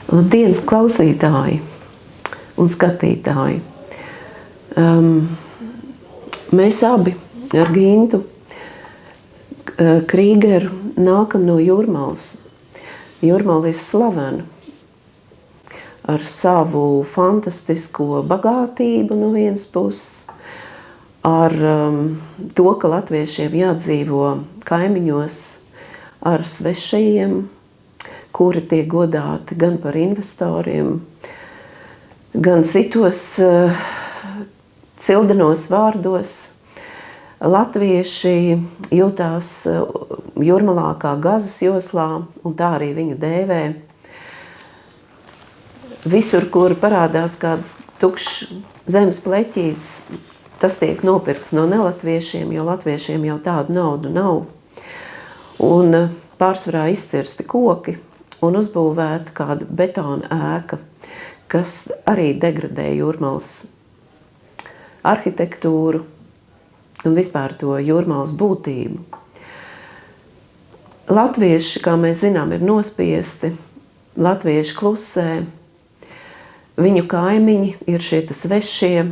Labdienas klausītāji un skatītāji. Mēs abi ar Gintu Krīgeru nākam no Jūrmalas. Jūrmala ir slavena ar savu fantastisko bagātību no vienas puses, ar to, ka latviešiem jādzīvo kaimiņos ar svešajiem, kuri tiek godāti gan par investoriem, gan citos cildenos vārdos. Latvieši jūtās Jūrmalā kā Gazas joslā, un tā arī viņu dēvē. Visur, kur parādās kāds tukšs zemes pleķītis, tas tiek nopirkts no nelatviešiem, jo latviešiem jau tādu naudu nav. Un pārsvarā izcirsti koki un uzbūvēta kāda betona ēka, kas arī degradē Jūrmalas arhitektūru un vispār to Jūrmalas būtību. Latvieši, kā mēs zinām, ir nospiesti, latvieši klusē, viņu kaimiņi ir šie svešie.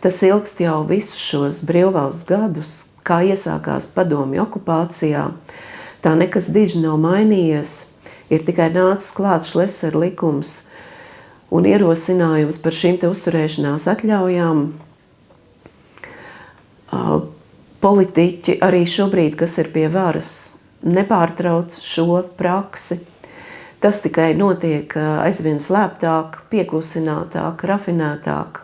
Tas ilgst jau visus šos brīvvalsts gadus, kā iesākās padomju okupācijā. Tā nekas diži nav mainījies, ir tikai nācis klāt Šlesera likums un ierosinājums par šīm te uzturēšanās atļaujām. Politiķi arī šobrīd, kas ir pie varas, nepārtrauc šo praksi. Tas tikai notiek aizvien slēptāk, pieklusinātāk, rafinētāk.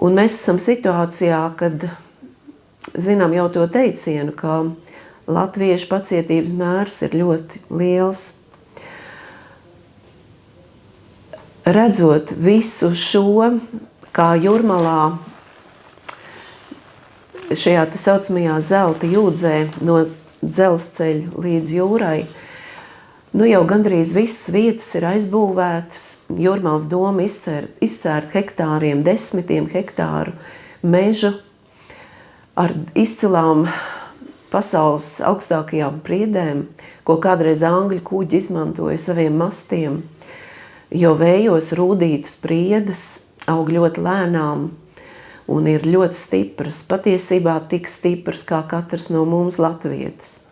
Un mēs esam situācijā, kad zinām jau to teicienu, ka latviešu pacietības mērs ir ļoti liels. Redzot visu šo, kā Jūrmalā, šajā tā saucamajā zelta jūdzē no dzelzceļa līdz jūrai, jau gandrīz visas vietas ir aizbūvētas. Jūrmalas doma izcērt hektāriem, 10 hektāru mežu ar izcilām pasaules augstākajām priedēm, ko kādreiz angļu kuģi izmantoja saviem mastiem, jo vējos rūdītas priedes aug ļoti lēnām un ir ļoti stipras, patiesībā tik stipras kā katrs no mums latvietis.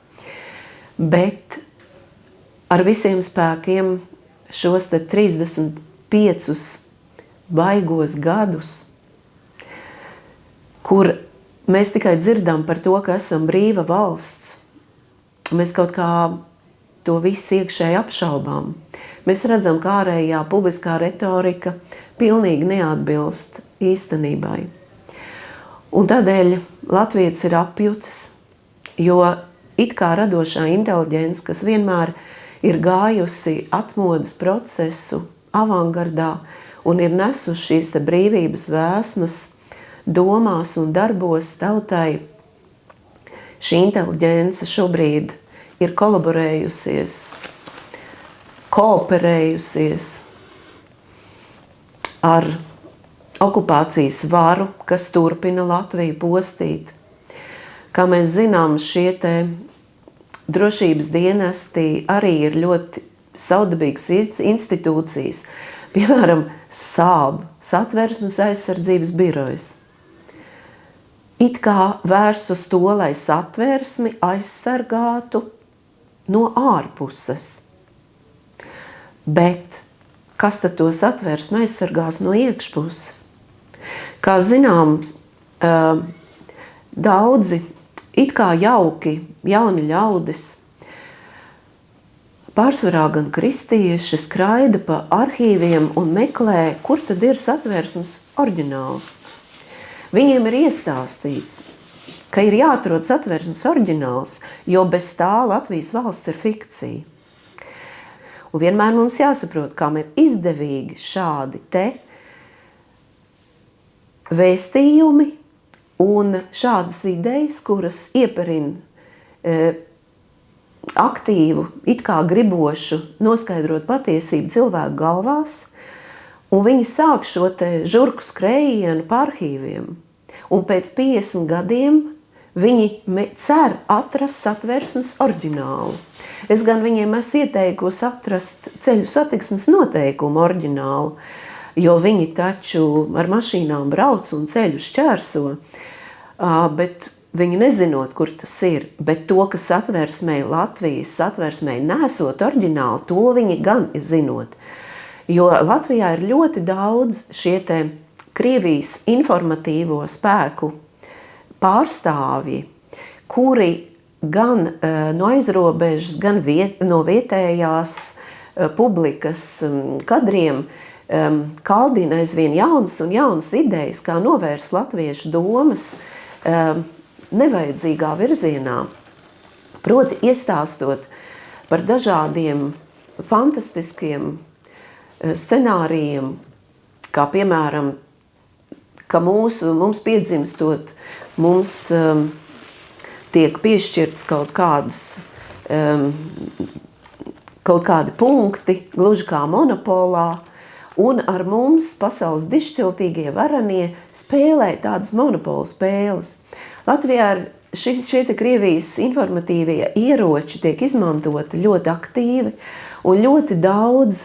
Bet ar visiem spēkiem šos 35 baigos gadus, kur mēs tikai dzirdam par to, ka esam brīva valsts, mēs kaut kā to visu iekšēji apšaubām. Mēs redzam, ka ārējā publiskā retorika pilnīgi neatbilst īstenībai. Un tādēļ latvietis ir apjucis, jo it kā radošā inteliģence, kas vienmēr ir gājusi atmodas procesu avangardā un ir nesuši šīs te brīvības vēsmas domās un darbos tautai, šī inteliģence šobrīd ir kooperējusies ar okupācijas varu, kas turpina Latviju postīt. Kā mēs zinām, šie te drošības dienesti arī ir ļoti savdabīgas institūcijas. Piemēram, SAAB, Satversmes aizsardzības birojas. It kā vērsts uz to, lai satversmi aizsargātu no ārpuses. Bet kas tad to satversmi aizsargās no iekšpuses? Kā zināms, daudzi it kā jauki jauni ļaudis, pārsvarā gan kristieši, skraida pa arhīviem un meklē, kur tad ir satversmes oriģināls. Viņiem ir iestāstīts, ka ir jāatrod satversmes oriģināls, jo bez tā Latvijas valsts ir fikcija. Un vienmēr mums jāsaprot, kā ir izdevīgi šādi te vēstījumi un šādas idejas, kuras ieperina aktīvu, it kā gribošu noskaidrot patiesību cilvēku galvās, un viņi sāk šo te žurku skrējienu pa arhīviem. Un pēc 50 gadiem viņi cer atrast satversmes oriģinālu. Es gan viņiem esmu ieteikusi atrast ceļu satiksmes noteikumu oriģinālu, jo viņi taču ar mašīnām brauc un ceļu šķērso, bet viņi nezinot, kur tas ir. Bet to, kas satversmē Latvijas satversmē nesot oriģināli, to viņi gan zinot. Jo Latvijā ir ļoti daudz šie te Krievijas informatīvo spēku pārstāvji, kuri gan no aizrobežas, gan no vietējās publikas kadriem kaldina aizvien jaunas un jaunas idejas, kā novērst latviešu domas nevajadzīgā virzienā. Proti iestāstot par dažādiem fantastiskiem scenārijiem, kā piemēram, ka mums piedzimstot, mums tiek piešķirts kaut kādi punkti, gluži kā monopolā, un ar mums pasaules dišciltīgie varanie spēlē tādas monopolu spēles. Latvijā šie te Krievijas informatīvie ieroči tiek izmantoti ļoti aktīvi un ļoti daudz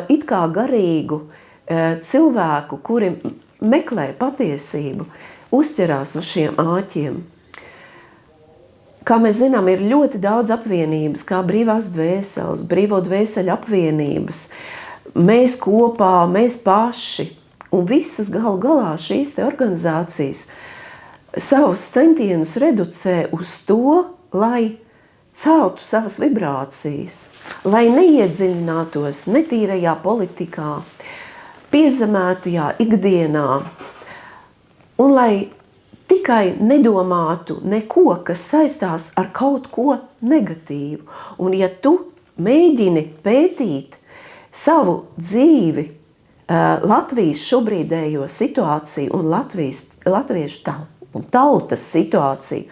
it kā garīgu cilvēku, kuri meklē patiesību, uzķerās uz šiem āķiem. Kā mēs zinām, ir ļoti daudz apvienības, kā brīvās dvēseles, brīvo dvēseļu apvienības. Mēs kopā, mēs paši un visas galu galā šīs te organizācijas savus centienus reducē uz to, lai celtu savas vibrācijas, lai neiedziļinātos netīrajā politikā, piezemētajā ikdienā, un lai tikai nedomātu neko, kas saistās ar kaut ko negatīvu. Un ja tu mēģini pētīt savu dzīvi, Latvijas šobrīdējo situāciju un latviešu tautas situāciju,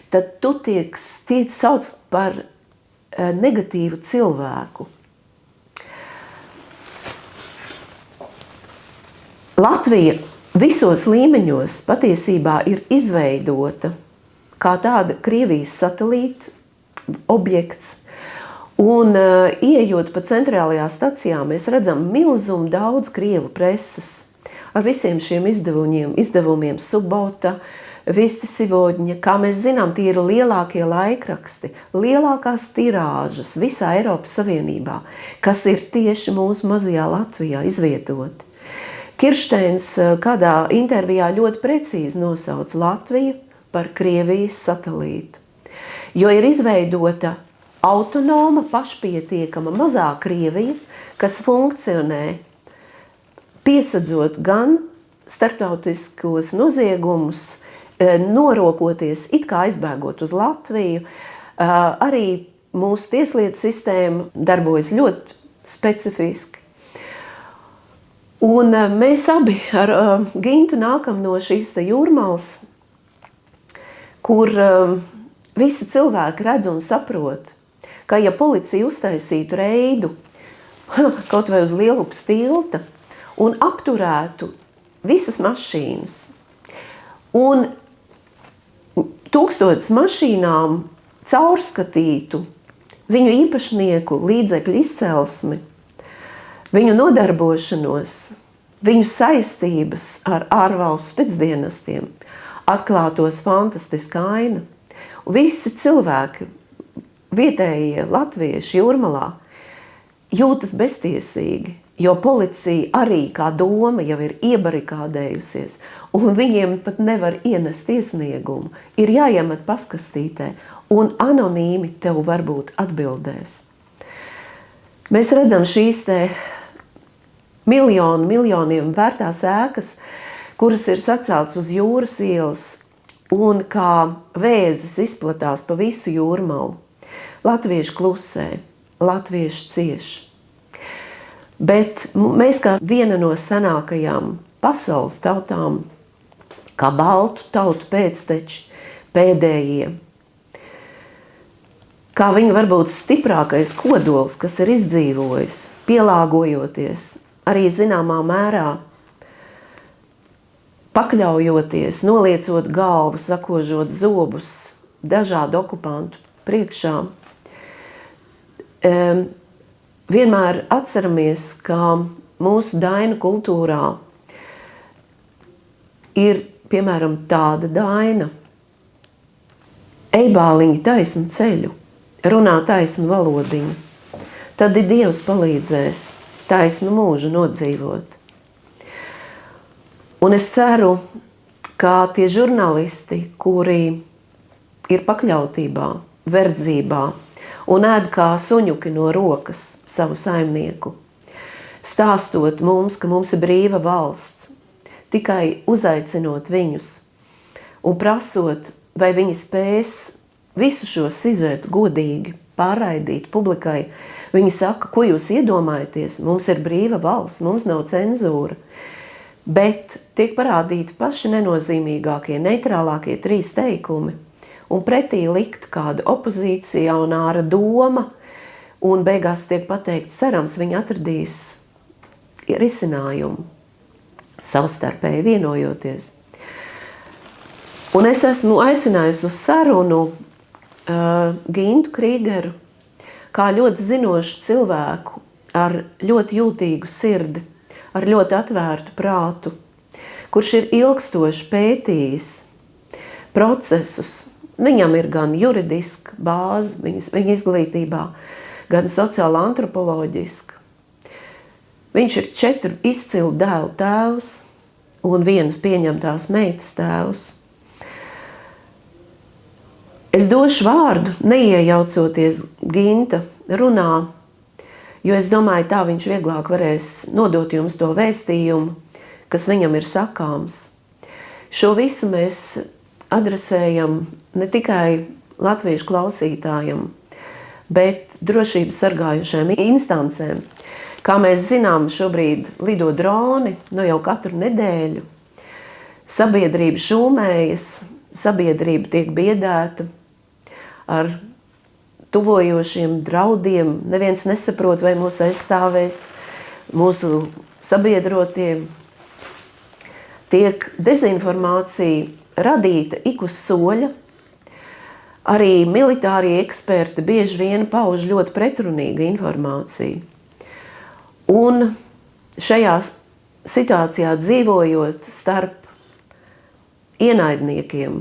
tad tu tiek sauc par negatīvu cilvēku. Latvija visos līmeņos patiesībā ir izveidota kā tāda Krievijas satelīta objekts. Un ieejot pa centrālajā stacijā, mēs redzam milzumu daudz krievu preses ar visiem šiem izdevumiem Subota, Visti Sivodņa. Kā mēs zinām, tie ir lielākie laikraksti, lielākās tirāžas visā Eiropas Savienībā, kas ir tieši mūsu mazajā Latvijā izvietoti. Kiršteins kādā intervijā ļoti precīzi nosauc Latviju par Krievijas satelītu, jo ir izveidota autonoma, pašpietiekama mazā Krievija, kas funkcionē piesadzot gan starptautiskos noziegumus, norokoties, it kā aizbēgot uz Latviju. Arī mūsu tieslietu sistēma darbojas ļoti specifiski. Un mēs abi ar Gintu nākam no šīs te Jūrmalas, kur visi cilvēki redz un saprot, ka ja policija uztaisītu reidu kaut vai uz Lielupas tilta un apturētu visas mašīnas un 1000 mašīnām caurskatītu viņu īpašnieku līdzekļu izcelsmi, viņu nodarbošanos, viņu saistības ar ārvalstu specdienestiem, atklātos fantastiska aina. Visi cilvēki, vietējie latvieši Jūrmalā, jūtas beztiesīgi, jo policija arī kā doma jau ir iebarikādējusies, un viņiem pat nevar ienest iesniegumu. Ir jāiemet paskastītē, un anonīmi tev varbūt atbildēs. Mēs redzam šīs te miljoniem vērtās ēkas, kuras ir saceltas uz jūras ielas un kā vēzis izplatās pa visu Jūrmalu. Latvieši klusē, latvieši cieš. Bet mēs kā viena no senākajām pasaules tautām, kā baltu tautu pēcteči, pēdējie, kā viņa varbūt stiprākais kodols, kas ir izdzīvojis, pielāgojoties, arī zināmā mērā pakļaujoties, noliecot galvu, sakožot zobus dažādu okupantu priekšā. vienmēr atceramies, ka mūsu dainu kultūrā ir, piemēram, tāda daina: ej bāliņi taisnu ceļu, runā taisnu valodiņu, tad Dievs palīdzēs taisnu mūžu nodzīvot. Un es ceru, ka tie žurnālisti, kuri ir pakļautībā, verdzībā un ēd kā suņuki no rokas savu saimnieku, stāstot mums, ka mums ir brīva valsts, tikai uzaicinot viņus un prasot, vai viņi spēs visu šo sižetu godīgi pārraidīt publikai. Viņi saka, ko jūs iedomājaties, mums ir brīva valsts, mums nav cenzūra. Bet tiek parādīti paši nenozīmīgākie, neitrālākie 3 teikumi, un pretī likt kāda opozīcionāra doma, un beigās tiek pateikts, cerams, viņi atradīs risinājumu, savstarpēji vienojoties. Un es esmu aicinājusi uz sarunu Gintu Krīgeru, kā ļoti zinošu cilvēku ar ļoti jūtīgu sirdi, ar ļoti atvērtu prātu, kurš ir ilgstoši pētījis procesus. Viņam ir gan juridiska bāze, viņa izglītībā, gan sociāla antropoloģiska. Viņš ir 4 izcilu dēlu tēvs un 1 pieņemtās meitas tēvs. Es došu vārdu, neiejaucoties Ginta runā, jo es domāju, tā viņš vieglāk varēs nodot jums to vēstījumu, kas viņam ir sakāms. Šo visu mēs adresējam ne tikai latviešu klausītājiem, bet drošības sargājušajām instancēm. Kā mēs zinām, šobrīd lido droni jau katru nedēļu. Sabiedrība šūmējas, sabiedrība tiek biedēta ar tuvojošiem draudiem. Neviens nesaprot, vai mūs aizstāvēs mūsu sabiedrotie. Tiek dezinformācija radīta ik uz soļa. Arī militārie eksperti bieži vien pauž ļoti pretrunīgu informāciju. Un šajā situācijā dzīvojot starp ienaidniekiem,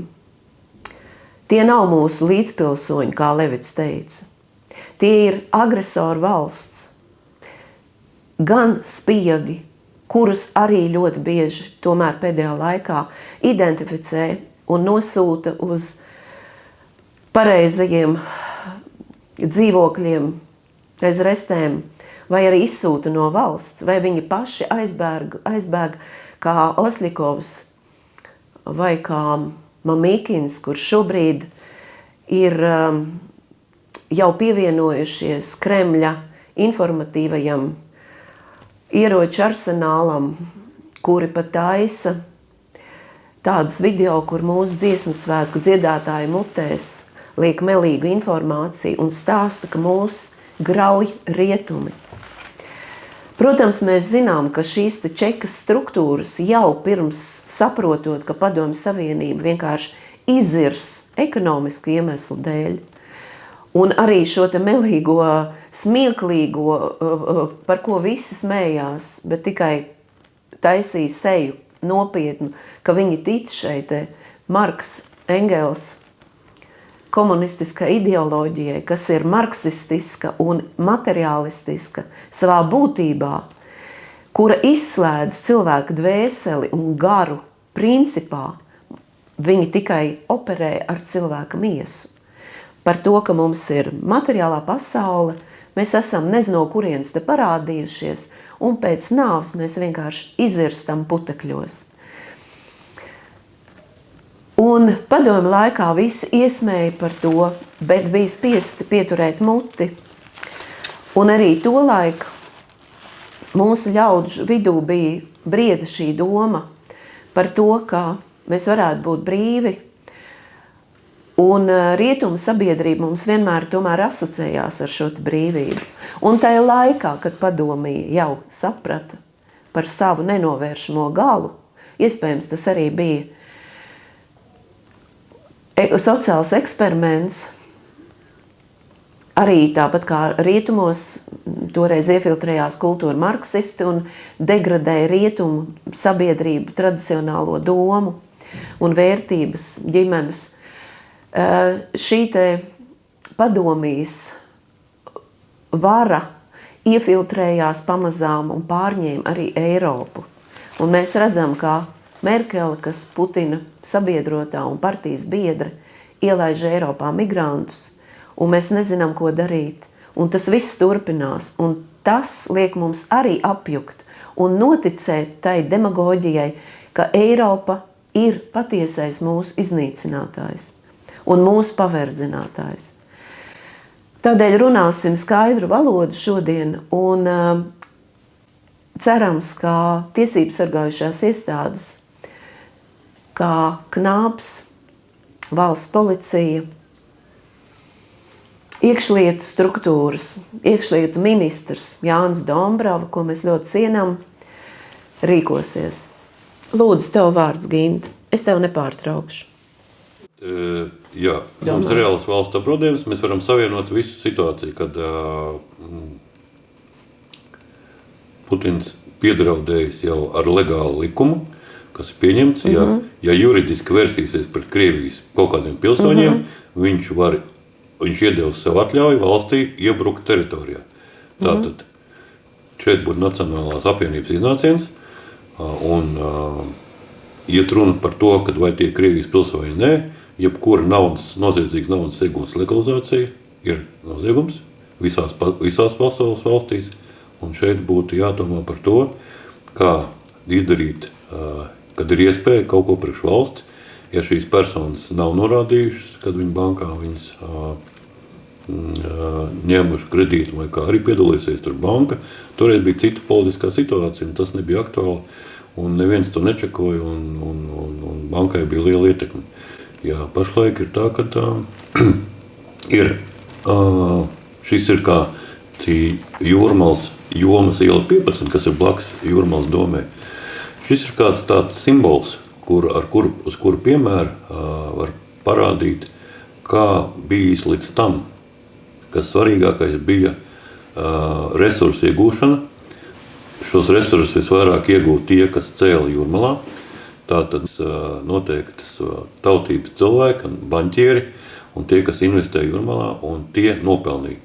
tie nav mūsu līdzpilsoņi, kā Levits teica. Tie ir agresoru valsts, gan spiegi, kurus arī ļoti bieži tomēr pēdējā laikā identificē un nosūta uz pareizajiem dzīvokļiem, aiz restēm, vai arī izsūta no valsts, vai viņi paši aizbēg kā Osļikovs vai kā Mamīkins, kurš šobrīd ir jau pievienojušies Kremļa informatīvajam ieroču arsenālam, kuri pat taisa tādus video, kur mūsu dziesmu svētku dziedātāji mutēs liek melīgu informāciju un stāsta, ka mūs grauj rietumi. Protams, mēs zinām, ka šīs čekas struktūras jau pirms saprotot, ka Padomju Savienība vienkārši izirs ekonomisku iemeslu dēļ, un arī šo te melīgo, smieklīgo, par ko visi smējās, bet tikai taisīja seju nopietnu, ka viņi tic šai te Marks Engels komunistiskai ideoloģijai, kas ir marksistiska un materiālistiska savā būtībā, kura izslēdz cilvēka dvēseli un garu principā, viņi tikai operē ar cilvēka miesu. Par to, ka mums ir materiālā pasaule, mēs esam nezinu no kurienes te parādījušies, un pēc nāves mēs vienkārši izirstam putekļos. Un padomju laikā visi iesmēja par to, bet bija spiesti pieturēt muti. Un arī tolaik mūsu ļaužu vidū bija brieda šī doma par to, ka mēs varētu būt brīvi. Un rietumu sabiedrība mums vienmēr tomēr asociējās ar šo brīvību. Un tajā laikā, kad padomija jau saprata par savu nenovēršamo galu, iespējams, tas arī bija sociāls eksperiments, Arī tāpat kā rietumos, toreiz iefiltrējās kultūra marksisti un degradēja rietumu sabiedrību tradicionālo domu un vērtības ģimenes. Šī te padomijas vara iefiltrējās pamazām un pārņēma arī Eiropu. Un mēs redzam, kā Merkele, kas Putina sabiedrotā un partijas biedra, ielaiž Eiropā migrantus, un mēs nezinām, ko darīt. Un tas viss turpinās, un tas liek mums arī apjukt un noticēt tai demagoģijai, ka Eiropa ir patiesais mūsu iznīcinātājs un mūsu paverdzinātājs. Tādēļ runāsim skaidru valodu šodien un cerams, ka tiesības sargājušās iestādes, kā Knāps, valsts policija, iekšlietu struktūras, iekšlietu ministrs Jānis Dombrava, ko mēs ļoti cienām, rīkosies. Lūdzu, tev vārds, Ginta. Es tev nepārtraukšu. Jā, mums ir reāls valsts apdraudējums. Mēs varam savienot visu situāciju, kad Putins piedraudējis jau ar legālu likumu, kas ir pieņemts. Ja juridiski versīsies pret Krievijas kaut kādiem pilsoņiem, viņš iedevis sev atļauju valstī iebrukt teritorijā. Tātad šeit būtu Nacionālās apvienības iznāciens un iet runa par to, ka vai tie Krievijas pilsoņi nē, jebkura noziedzīgas naudas iegūtas legalizācija ir noziegums visās pasaules valstīs. Un šeit būtu jādomā par to, kā izdarīt, kad ir iespēja kaut ko priekš valsts, ja šīs personas nav norādījušas, kad viņa bankā viņas ņēmuši kredītu vai kā arī piedalīsies tur banka. Toreiz bija cita politiskā situācija, un tas nebija aktuāli, un neviens to nečakoja, un bankai bija liela ietekme. Jā, pašlaik ir tā, ka šis ir kā Jūrmalas jomas iela 15, kas ir blakus Jūrmalas domē. Šis ir kāds tāds simbols, uz kuru piemēru var parādīt, kā bijis līdz tam, kas svarīgākais bija resursu iegūšana. Šos resursus visvairāk iegūt tie, kas cēla Jūrmalā. Tātad noteiktas tautības cilvēki, baņķieri un tie, kas investē Jūrmalā, un tie nopelnīja.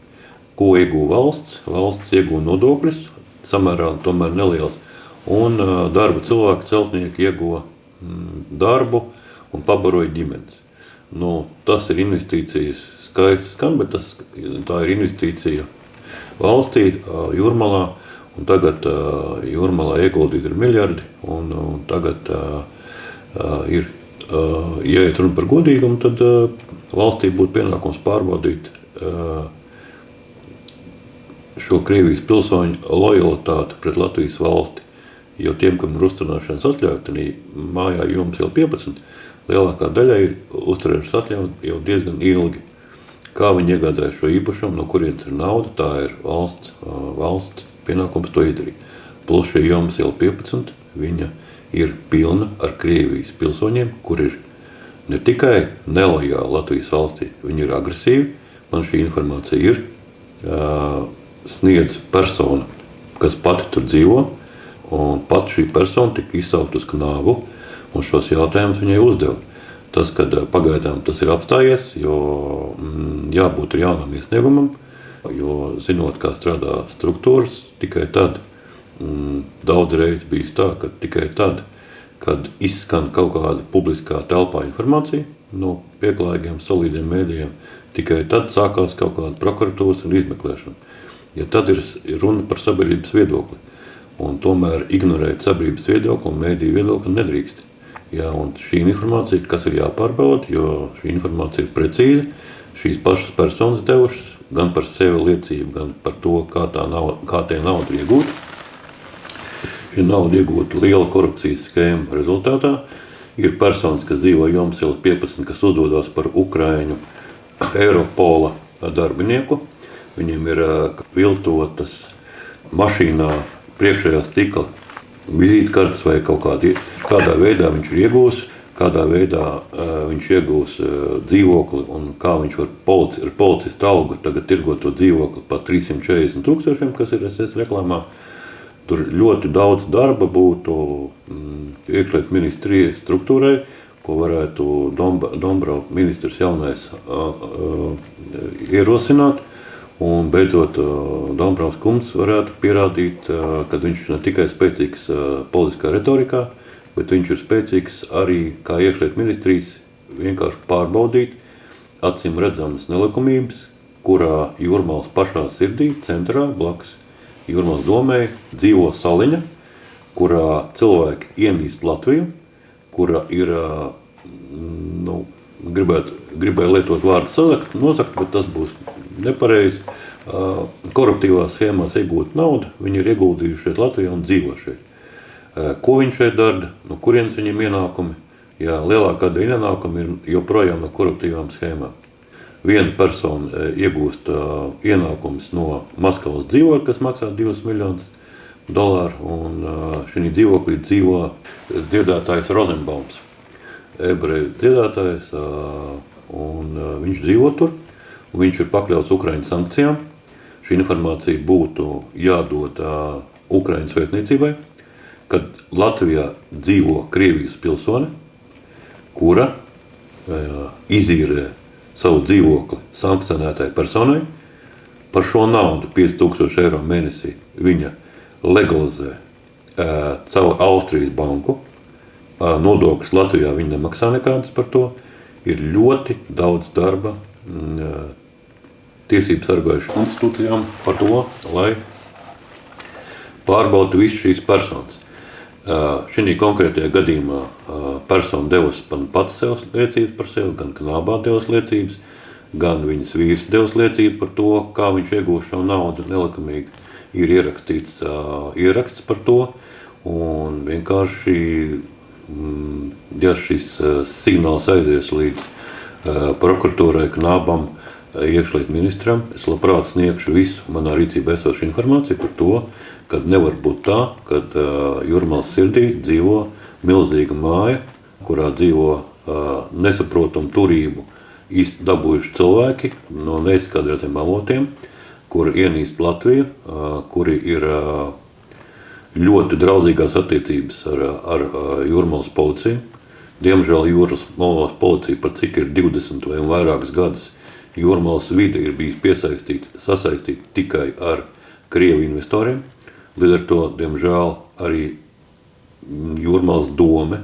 Ko iegūva valsts? Valsts iegūva nodokļus, samērā tomēr neliels, un darba cilvēki, celtnieki ieguva darbu un pabaroja ģimenes. Tas ir investīcijas, skaisti skan, bet tā ir investīcija valstī, Jūrmalā, un tagad Jūrmalā ieguldīt ir miljardi, un tagad ir, ja iet runa par godīgumu, tad valstī būtu pienākums pārbaudīt šo Krievijas pilsoņu lojalitāti pret Latvijas valsti. Jo tiem, kam ir uzturēšanas atļauja, tad mājā Jūrmalas iela 15, lielākā daļa ir uzturēšanas atļauja jau diezgan ilgi. Kā viņi iegādājas šo īpašumu, no kurienes ir nauda, tā ir valsts pienākums to izdarīt. Plus šī Jūrmalas iela 15, viņa ir pilna ar Krievijas pilsoņiem, kur ir ne tikai nelojāli Latvijas valstī, viņi ir agresīvi. Man šī informācija ir, sniedz persona, kas pati tur dzīvo, un pat šī persona tika izsaukt uz Knābu, un šos jautājumus viņai uzdeva. Tas, kad pagaidām tas ir apstājies, jo jābūt ir jaunam iesniegumam, jo zinot, kā strādā struktūras, tikai tad, daudz reiz bijis tā, ka tikai tad, kad izskan kaut kāda publiskā telpā informācija no pieklājīgiem, solīdiem mēdījiem, tikai tad sākās kaut kāda prokuratūras un izmeklēšana. Ja tad ir runa par sabiedrības viedokli, un tomēr ignorēt sabiedrības viedokli un mēdīju viedokli nedrīkst. Jā, un šī informācija, kas ir jāpārbauda, jo šī informācija ir precīza, šīs pašas personas devušas gan par sevi liecību, gan par to, kā tie nauda ir iegūta. Šī nauda iegūta liela korupcijas skēma rezultātā. Ir personas, kas dzīvo Jūrmalas iela 15, kas uzdodas par Ukraiņu Eiropola darbinieku. Viņiem ir viltotas mašīnā priekšējā stikla vizītkartes vai kādā veidā viņš ir iegūs, kādā veidā viņš iegūs dzīvokli un kā viņš var ar policistu algu tagad tirgot to dzīvokli par 340,000, kas ir SS reklāmā. Tur ļoti daudz darba būtu iekšlietu ministrijas struktūrai, ko varētu Dombrovska ministrs jaunais ierosināt. Un beidzot, Dombrovskis kungs varētu pierādīt, ka viņš ne tikai spēcīgs politiskā retorikā, bet viņš ir spēcīgs arī kā iekšlietu ministrijas vienkārši pārbaudīt acīm redzamas nelikumības, kurā Jūrmalas pašā sirdī, centrā, blakus Jūrmalas domē, dzīvo saliņa, kurā cilvēki ienīst Latviju, kura ir, gribēju lietot vārdu nozakt, bet tas būs nepareizi. Koruptīvās schēmās iegūt naudu, viņi ir ieguldījuši šeit Latvijā un dzīvo šeit. Ko viņš šeit dara, no kurienes viņiem ienākumi? Jā, lielākā daļa ienākumi ir joprojām no koruptīvām schēmām. Viena persona iegūst ienākumus no Maskavas dzīvokļa, kas maksā $2 miljonus, un šī dzīvoklī dzīvo dziedātājs Rozenbaums, ebreju dziedātājs, un viņš dzīvo tur, un viņš ir pakļauts Ukraiņas sankcijām. Šī informācija būtu jādod Ukraiņas vēstniecībai, kad Latvijā dzīvo Krievijas pilsone, kura izīrē savu dzīvokli sankcionētai personai. Par šo naudu, 5,000 eiro mēnesī, viņa legalizē caur Austrijas banku. Nodokļus Latvijā viņa nemaksā nekādas par to. Ir ļoti daudz darba tiesību sargājušu institūcijām par to, lai pārbaudu visu šīs personas. Šī konkrētajā gadījumā persona devusi pats sev liecības par sevi, gan Knābā devas liecības, gan viņas vīrs devas liecību par to, kā viņš iegūst šo naudu nelikumīgi. Ir ierakstīts ieraksts par to, un vienkārši, ja šis signāls aizies līdz prokuratūrai, Knābam, iekšlietu ministram, es labprāt sniegšu visu manā rīcībā esošu informāciju par to, kad nevar būt tā, kad Jūrmalas sirdī dzīvo milzīga māja, kurā dzīvo nesaprotamu turību dabūjuši cilvēki no neizskaidrotiem avotiem, kuri ienīst Latviju, kuri ir ļoti draudzīgās attiecības ar Jūrmalas policiju. Diemžēl Jūrmalas policija, par cik ir 20 vai vairākas gadus, Jūrmalas vide ir bijis sasaistīta tikai ar Krievu investoriem. Līdz ar to, diemžēl, arī Jūrmalas dome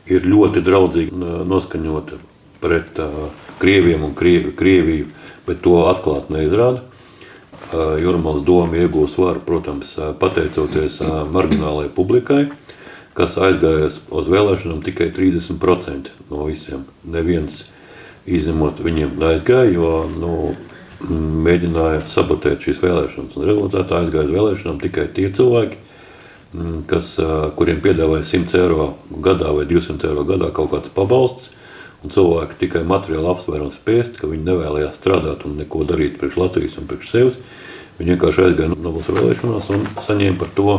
ir ļoti draudzīgi noskaņota pret Krieviem un Krieviju, bet to atklāt neizrāda. Jūrmalas doma iegūs varu, protams, pateicoties marginālajai publikai, kas aizgājas uz vēlēšanām tikai 30% no visiem. Neviens izņemot viņiem aizgāja, jo mēģināja sabotēt šīs vēlēšanas. Un rezultātā aizgāja uz vēlēšanām tikai tie cilvēki, kuriem piedāvāja 100 eiro gadā vai 200 eiro gadā kaut kāds pabalsts, un cilvēki tikai materiāli apsvērums spiest, ka viņi nevēlējās strādāt un neko darīt priekš Latvijas un priekš sevis. Viņi vienkārši aizgāja no vēlēšanās un saņēma par to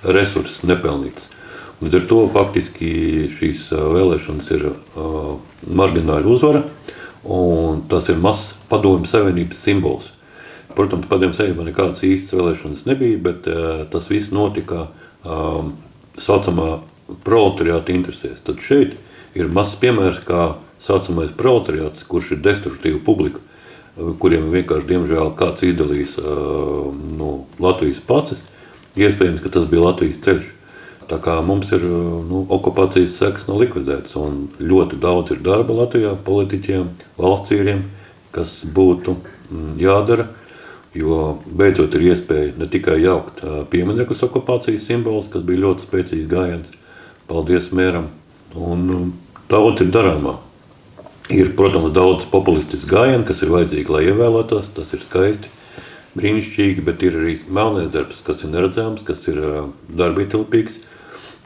resursus nepelnītas. Līdz ar to faktiski šīs vēlēšanas ir margināļa uzvara, un tas ir mazs Padomju Savienības simbols. Protams, Padomju Savienībā nekādas īstas vēlēšanas nebija, bet tas viss notika saucamā proletariāta interesēs. Tad šeit ir mazs piemērs, kā saucamais proletariāts, kurš ir destruktīva publika, kuriem vienkārši, diemžēl, kāds izdalīs Latvijas pases. Iespējams, ka tas bija Latvijas ceļš. Tā kā mums ir okupācijas sekas nav likvidētas, un ļoti daudz ir darba Latvijā politiķiem, valstsīriem, kas būtu jādara, jo beidzot ir iespēja ne tikai jaukt pieminekļus okupācijas simbols, kas bija ļoti spēcīgs gājiens, paldies mēram, un daudz ir darāmā. Ir, protams, daudz populistisks gājienu, kas ir vajadzīgi, lai ievēlētos, tas ir skaisti, brīnišķīgi, bet ir arī melnais darbs, kas ir neredzams, kas ir darbietilpīgs.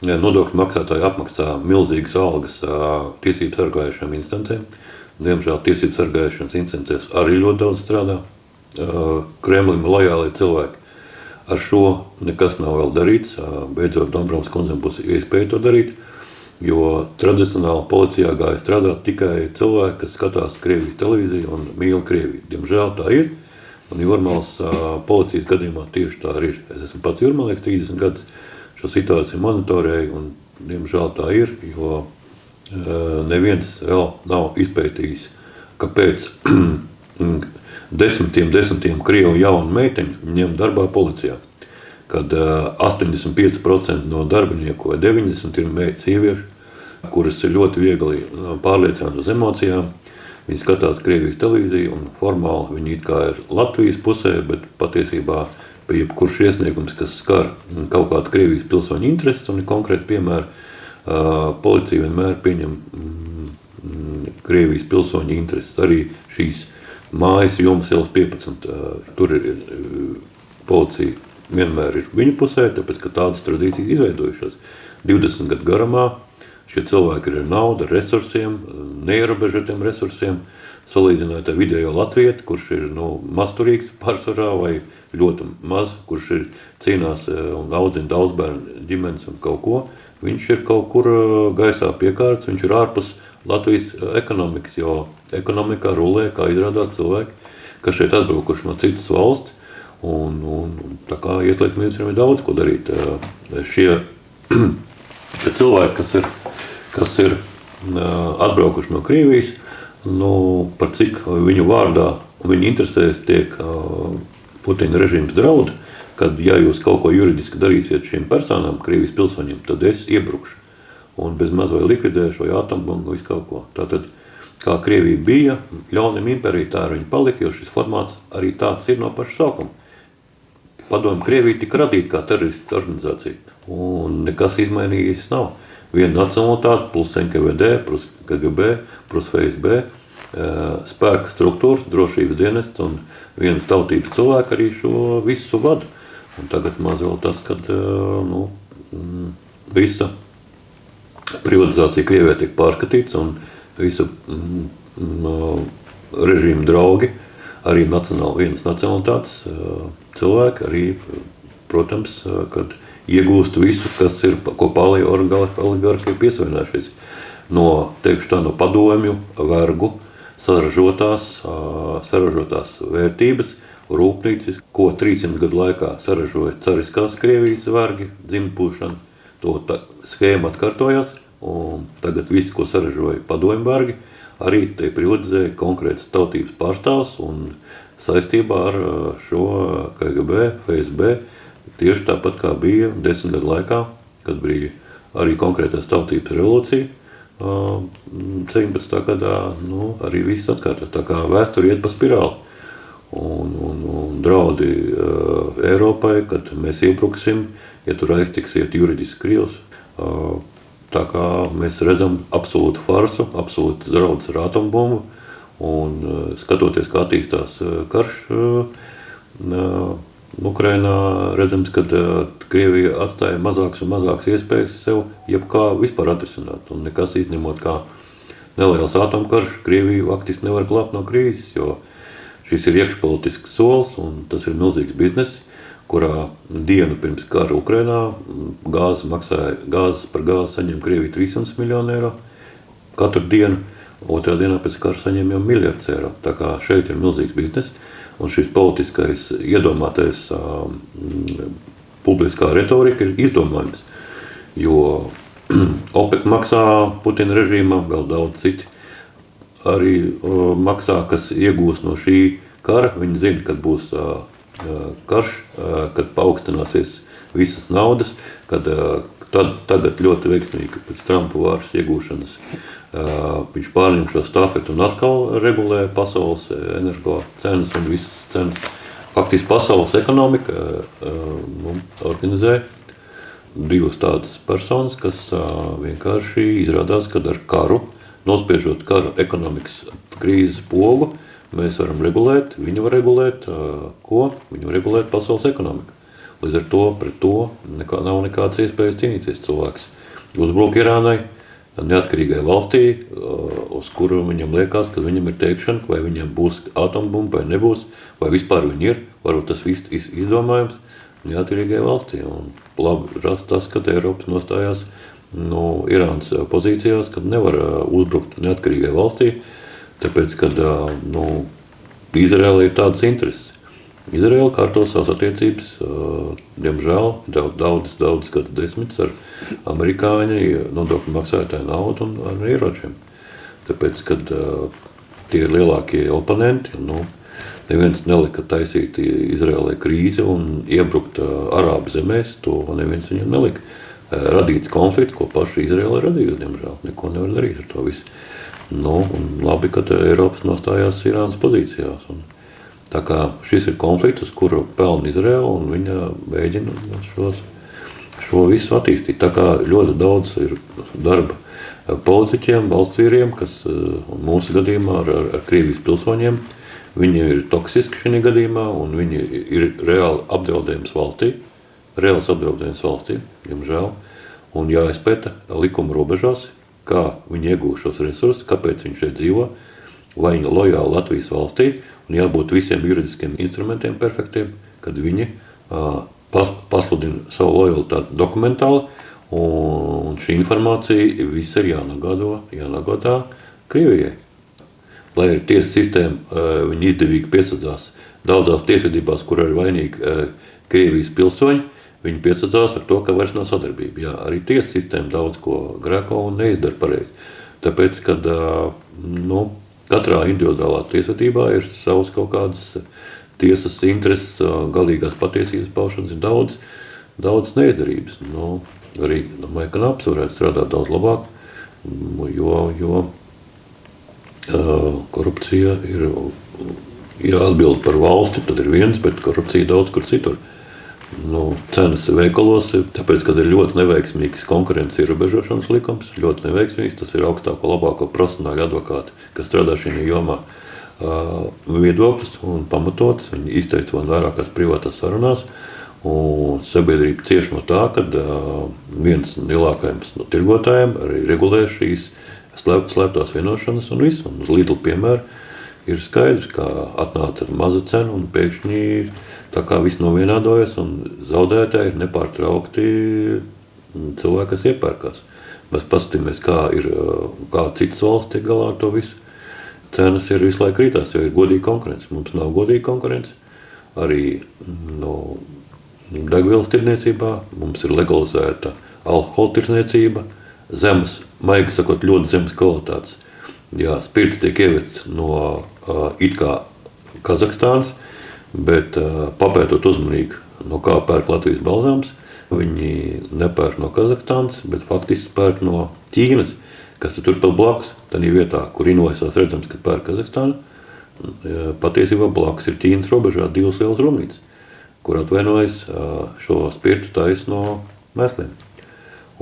Nodokļu maksātāji apmaksā milzīgas algas tiesību sargājušām instancēm. Diemžēl tiesību sargājušās instancēs arī ļoti daudz strādā. Kremlim lojāli cilvēki. Ar šo nekas nav vēl darīts. Beidzot, Dombrovskas kundzei būs iespēja to darīt. Jo tradicionāli policijā gāja strādāt tikai cilvēki, kas skatās Krievijas televīziju un mīl Krieviju. Diemžēl tā ir, un Jūrmalas policijas gadījumā tieši tā arī ir. Es esmu pats Jūrmalnieks 30 gadus šo situāciju monitorēju, un diemžēl tā ir, jo neviens vēl nav izpētījis, kāpēc desmitiem Krievu jaunu meiteņu ņem darbā policijā. Kad 85% no darbinieku vai 90% ir sieviešu, kuras ir ļoti viegli pārliecināti uz emocijām. Viņi skatās Krievijas televīziju un formāli viņi it kā ir Latvijas pusē, bet patiesībā pie jebkurš iesniegums, kas skar kaut kādu Krievijas pilsoņu intereses un ir konkrēti piemēri, policija vienmēr pieņem Krievijas pilsoņu intereses. Arī šīs mājas Jomas ielas 15, tur ir policija vienmēr ir viņu pusē, tāpēc, ka tādas tradīcijas izveidojušās. 20 gadu garumā šie cilvēki ir ar naudu, ar resursiem, neierobežotiem resursiem, salīdzinot ar vidējo latvieti, kurš ir mazturīgs pārsvarā vai ļoti maz, kurš ir cīnās un audzina daudz bērnu ģimenes un kaut ko. Viņš ir kaut kur gaisā piekārts, viņš ir ārpus Latvijas ekonomikas, jo ekonomikā rulē, kā izrādās cilvēki, kas šeit atbraukuši no citas valsts. Un tā kā ieslietu ministriem ir daudz ko darīt. Šie cilvēki, kas ir atbraukuši no Krievijas, par cik viņu vārdā un viņu interesēs tiek Putina režīms draud, kad ja jūs kaut ko juridiski darīsiet šiem personām, Krievijas pilsoņiem, tad es iebrukšu un bez maz vai likvidēšu vai atombombu visu kaut ko. Tātad, kā Krievija bija, ļauniem impērija tā viņi palika, jo šis formāts arī tāds ir no paša sākuma. Padomju Krievija tika radīta kā teroristiska organizācija, un nekas izmainījies nav. Viena nacionalitāte plus NKVD, plus KGB, plus FSB, spēka struktūras, drošības dienests un vienas tautības cilvēki arī šo visu vadu. Un tagad maz vēl tas, kad visa privatizācija Krievijā tiek pārskatīts un visa režīma draugi, arī vienas nacionalitātes cilvēki arī, protams, kad iegūst visu, kas ir, ko pārējo oligarhi ir piesavienojušies. Teikšu tā, no padomju, vergu, saražotās vērtības, rūpnīcas, ko 300 gadu laikā saražoja cariskās Krievijas vergi, dzimtpūšana. To schēma atkārtojās, un tagad viss, ko saražoja padomju vergi, arī te privatizēja konkrētas tautības pārstāvs un saistībā ar šo KGB, FSB, tieši tāpat kā bija 10 gadu laikā, kad bija arī konkrētās tautības revolūcija, 17. gadā, arī viss atkārtās. Tā kā vēsture iet pa spirāli. Un draudi Eiropai, kad mēs iebruksim, ja tur aiztiksiet juridiski Krievs. Tā kā mēs redzam absolūtu farsu, absolūtu draudus ar atombombu, un skatoties, kā attīstās karš Ukrainā, redzams, ka Krievija atstāja mazākas un mazākas iespējas sev jebkā vispār atrisināt. Un nekas izņemot kā neliels atomkarš, Krievija faktiski nevar glābt no krīzes, jo šis ir iekšpolitisks solis un tas ir milzīgs biznes, kurā dienu pirms kara Ukrainā gāzes par gāzi saņem Krievija 300 miljonu eiro katru dienu, otrā dienā pēc kara saņem jau miljardus eiro. Tā kā šeit ir milzīgs biznes, un šis politiskais iedomātais publiskā retorika ir izdomājums, jo OPEC maksā Putina režīmam, vēl daudz citi arī maksā, kas iegūs no šī kara. Viņi zina, kad būs karš, kad paaugstināsies visas naudas, kad tagad ļoti veiksmīgi pēc Trumpa varas iegūšanas viņš pārņem šo stafetu un atkal regulē pasaules energo cenas un visas cenas. Faktiski pasaules ekonomika organizē divas tādas personas, kas vienkārši izrādās, kad ar karu, nospiežot karu ekonomikas krīzes pogu, mēs varam regulēt, viņi var regulēt, ko? Viņi var regulēt pasaules ekonomiku. Līdz ar to pret to nav nekādas iespējas cīnīties cilvēks. Uzbruk Irānai, neatkarīgai valstī, uz kuru viņam liekas, ka viņam ir teikšana, vai viņam būs atombumba vai nebūs, vai vispār viņi ir, varbūt tas viss izdomājums neatkarīgai valstī. Un labi rast tas, kad Eiropas nostājās Irānas pozīcijās, kad nevar uzbrukt neatkarīgai valstī, tāpēc, kad Izraēla ir tādas intereses. Izraēla kārto savas attiecības, diemžēl, daudz gadus desmitus ar amerikāņu nodokļu maksātāju naudu un ar ieročiem. Tāpēc, kad tie ir lielākie oponenti, neviens nelika taisīt Izraēlai krīzi un iebrukt Arābu zemēs, to neviens viņam nelika. Radīts konflikts, ko paši Izraēla radījusi, diemžēl. Neko nevar darīt ar to visu. Un labi, ka Eiropas nostājās Irānas pozīcijās. Tā kā šis ir konflikts, uz kuru pelna Izraēla, un viņa mēģina šo visu attīstīt. Tā kā ļoti daudz ir darba politiķiem, valstsvīriem, kas mūsu gadījumā ar Krievijas pilsoņiem, viņi ir toksiski šajā gadījumā, un viņi ir reāli apdraudējums valstī, diemžēl, un jāizpēta likuma robežās, kā viņi iegūst šos resursus, kāpēc viņi šeit dzīvo, vai viņi lojāli Latvijas valstī, un jābūt visiem juridiskiem instrumentiem perfektiem, kad viņi pasludina savu lojalitāti dokumentāli, un šī informācija viss ir jānagādā Krievijai. Lai ir tiesas sistēma, viņi izdevīgi piesadzās daudzās tiesvedībās, kur ir vainīgi Krievijas pilsoņi, viņi piesadzās ar to, ka vairs nav sadarbība. Jā, arī tiesas sistēma daudz ko grēko un neizdara pareizi. Tāpēc, kad katrā individuālā tiesvedībā ir savas kaut kādas tiesas intereses, galīgās patiesības paušanas ir daudz neizdarības. Arī domāju, ka NAPS varētu strādāt daudz labāk, jo korupcija ir jāatbild par valsti, tad ir viens, bet korupcija daudz kur citur. Cenas veikalos, tāpēc, kad ir ļoti neveiksmīgs konkurences ierobežošanas likums, ļoti neveiksmīgs, tas ir augstāko, labāko profesionāļu advokāti, kas strādā šajā jomā viedoklis un pamatots. Viņi izteica man vairākās privātās sarunās, un sabiedrība cieš no tā, kad viens no lielākajiem tirgotājiem arī regulē šīs slēptās vienošanas un visu. Un uz Lidl piemēru ir skaidrs, ka atnāca ar mazu cenu un pēkšņi tā kā viss novienādojas un zaudētāji ir nepārtraukti cilvēki, kas iepērkās. Mēs paskatāmies, kā citas valsts tiek galā ar to visu. Cenas ir visu laiku krītās, jo ir godīga konkurence. Mums nav godīga konkurence. Arī degvielas tirdzniecībā mums ir legalizēta alkohola tirdzniecība, zemes, maigi sakot, ļoti zemes kvalitātes. Jā, spirts tiek ievests no it kā Kazahstānas, bet papētot uzmanīgi, no kā pērk Latvijas balzāms, viņi nepērk no Kazahstānas, bet faktiski pērk no Ķīnas, kas ir turpat blakus, tādā vietā, kur invoisās redzams, ka pērk Kazahstāna. Patiesībā blakus ir Ķīnas robežā divas lielas rūpnīcas, kur atvainojas šo spirtu taisa no mēsliem.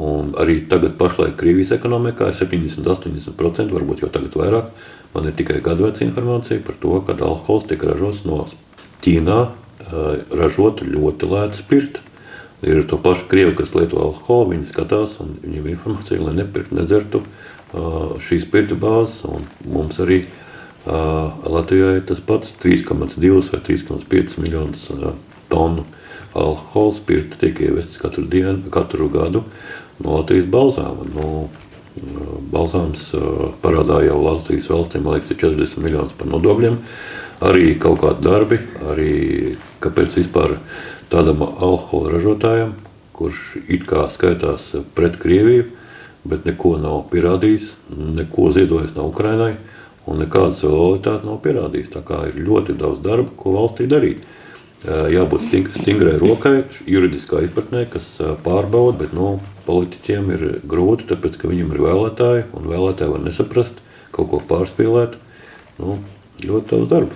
Un arī tagad pašlaik Krievijas ekonomikā ir 70–80%, varbūt jau tagad vairāk. Man ir tikai gadu veca informācija par to, ka alkohols tiek ražots no Ķīnā, ražot ļoti lēta spirta. Ir to pašu Krievi, kas lieto alkoholu, viņi skatās un viņiem ir informācija, lai nedzertu šī spirta bāzes. Un mums arī Latvijā ir tas pats 3,2 vai 3,5 miljonus tonu alkohola spirta tiek ievests katru gadu no Latvijas balzāma. Balzāms parādā jau Latvijas valstīm, man liekas, ir 40 miljonus par nodokļiem. Arī kaut kādi darbi, arī kāpēc vispār tādam alkohola ražotājam, kurš it kā skaitās pret Krieviju, bet neko nav pierādījis, neko ziedojis nav Ukrainai un nekāda solidaritāte nav pierādījis. Tā kā ir ļoti daudz darba, ko valstī darīt. Jābūt stingrai rokai, juridiskā izpratnē, kas pārbauda, bet politiķiem ir grūti, tāpēc, ka viņiem ir vēlētāji, un vēlētāji var nesaprast, kaut ko pārspīlēt. Ļoti daudz darba.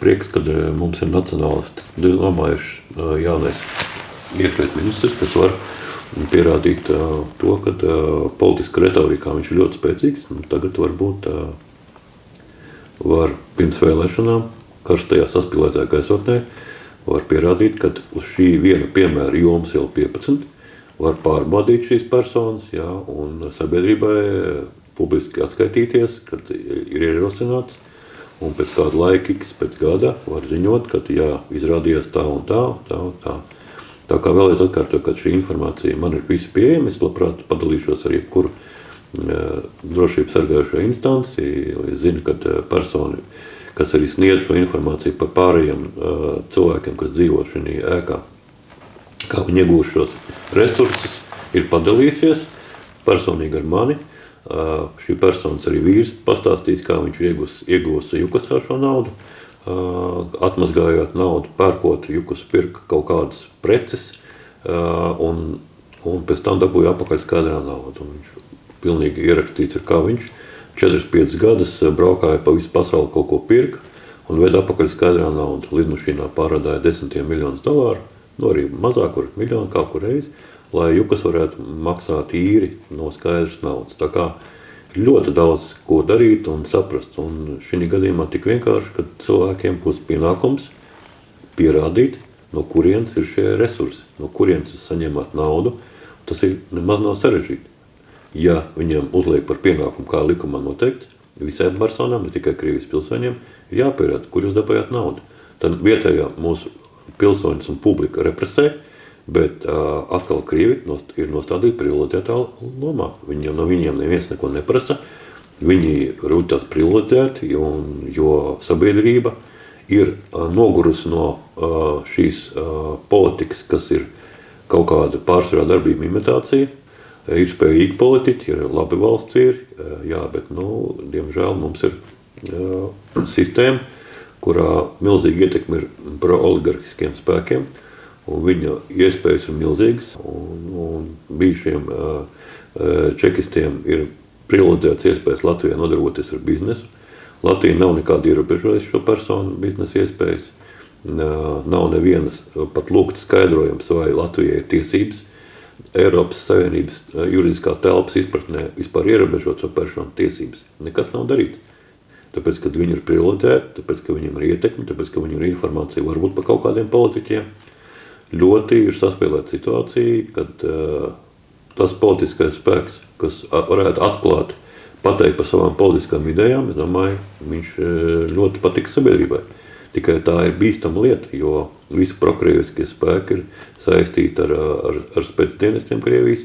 Prieks, kad mums ir nacionālisti domājuši jaunais iekšlietu ministrs, kas var pierādīt to, ka politiska retorikā viņš ir ļoti spēcīgs. Tagad varbūt var pirms vēlēšanām, karstajā saspīlētajā gaisotnē, var pierādīt, ka uz šī viena piemēra jomas jau 15 var pārbaudīt šīs personas, un sabiedrībai publiski atskaitīties, kad ir ierosināts, un pēc kāda laika, pēc gada var ziņot, ka izrādījās tā un tā. Tā kā vēlreiz atkārtoju, ka šī informācija man ir visi pieejama, es labprāt padalīšos ar jebkuru drošību sargājušo instanci. Es zinu, ka personi, kas arī sniedz šo informāciju par pārējiem cilvēkiem, kas dzīvo šajā ēkā, kā viņi iegūst šos resursus, ir padalījusies personīgi ar mani. Šī personas arī vīrs pastāstīs, kā viņš ir iegūst Jukasā šo naudu, atmazgājot naudu, pērkot Jukas pirka kaut kādas preces un pēc tam dabūja apakaļ skaidrā naudu. Un viņš pilnīgi ierakstīts, kā viņš 4-5 gadus braukāja pa visu pasauli, kaut ko pirka un veda apakaļ skaidrā naudu. Lidmašīnā pārādāja $10 miljonus, arī mazāk, kur miljonu kaut kur reizi, lai Jukas varētu maksāt īri no skaidras naudas. Tā kā ļoti daudz ko darīt un saprast. Un šī gadījumā tik vienkārši, ka cilvēkiem būs pienākums pierādīt, no kurienes ir šie resursi, no kurienes jūs saņemat naudu. Tas ir nemaz nav sarežģīti. Ja viņam uzliek par pienākumu, kā likumā noteikts, visiem personām, ne tikai Krievijas pilsoņiem, ir jāpierāda, kur jūs dabājāt naudu. Tad vietējā mūsu pilsoņus un publika represē, bet atkal Krievi ir nostādīti prioritātā lomā. No viņiem neviens neko neprasa. Viņi ir tāds prioritāti, jo sabiedrība ir nogurusi no šīs politikas, kas ir kaut kāda pārsvarā darbība imitācija. Ir spējīgi politiķi, ir labi valsts ir, jā, bet, diemžēl mums ir sistēma, kurā milzīgi ietekmi ir pro-oligarhiskiem spēkiem, un viņa iespējas ir milzīgas, un bijušiem čekistiem ir privileģēts iespējas Latvijā nodarboties ar biznesu. Latvija nav nekāda ierobežojusi šo personu biznesa iespējas, nav nevienas pat lūgt skaidrojums, vai Latvijai ir tiesības Eiropas Savienības juridiskā telpas izpratnē vispār ierobežot šo personu tiesības. Nekas nav darīts. Tāpēc, ka viņi ir privileģēti, tāpēc, ka viņiem ir ietekmi, tāpēc, ka viņiem ir informācija varbūt par kaut kādiem politiķiem. Ļoti ir saspēlēta situācija, kad tas politiskais spēks, kas varētu atklāt, pateikt par savām politiskām idejām, es domāju, viņš ļoti patiks sabiedrībai. Tikai tā ir bīstama lieta, jo visi prokrieviskie spēki ir saistīti ar spēcdienestiem Krievijas,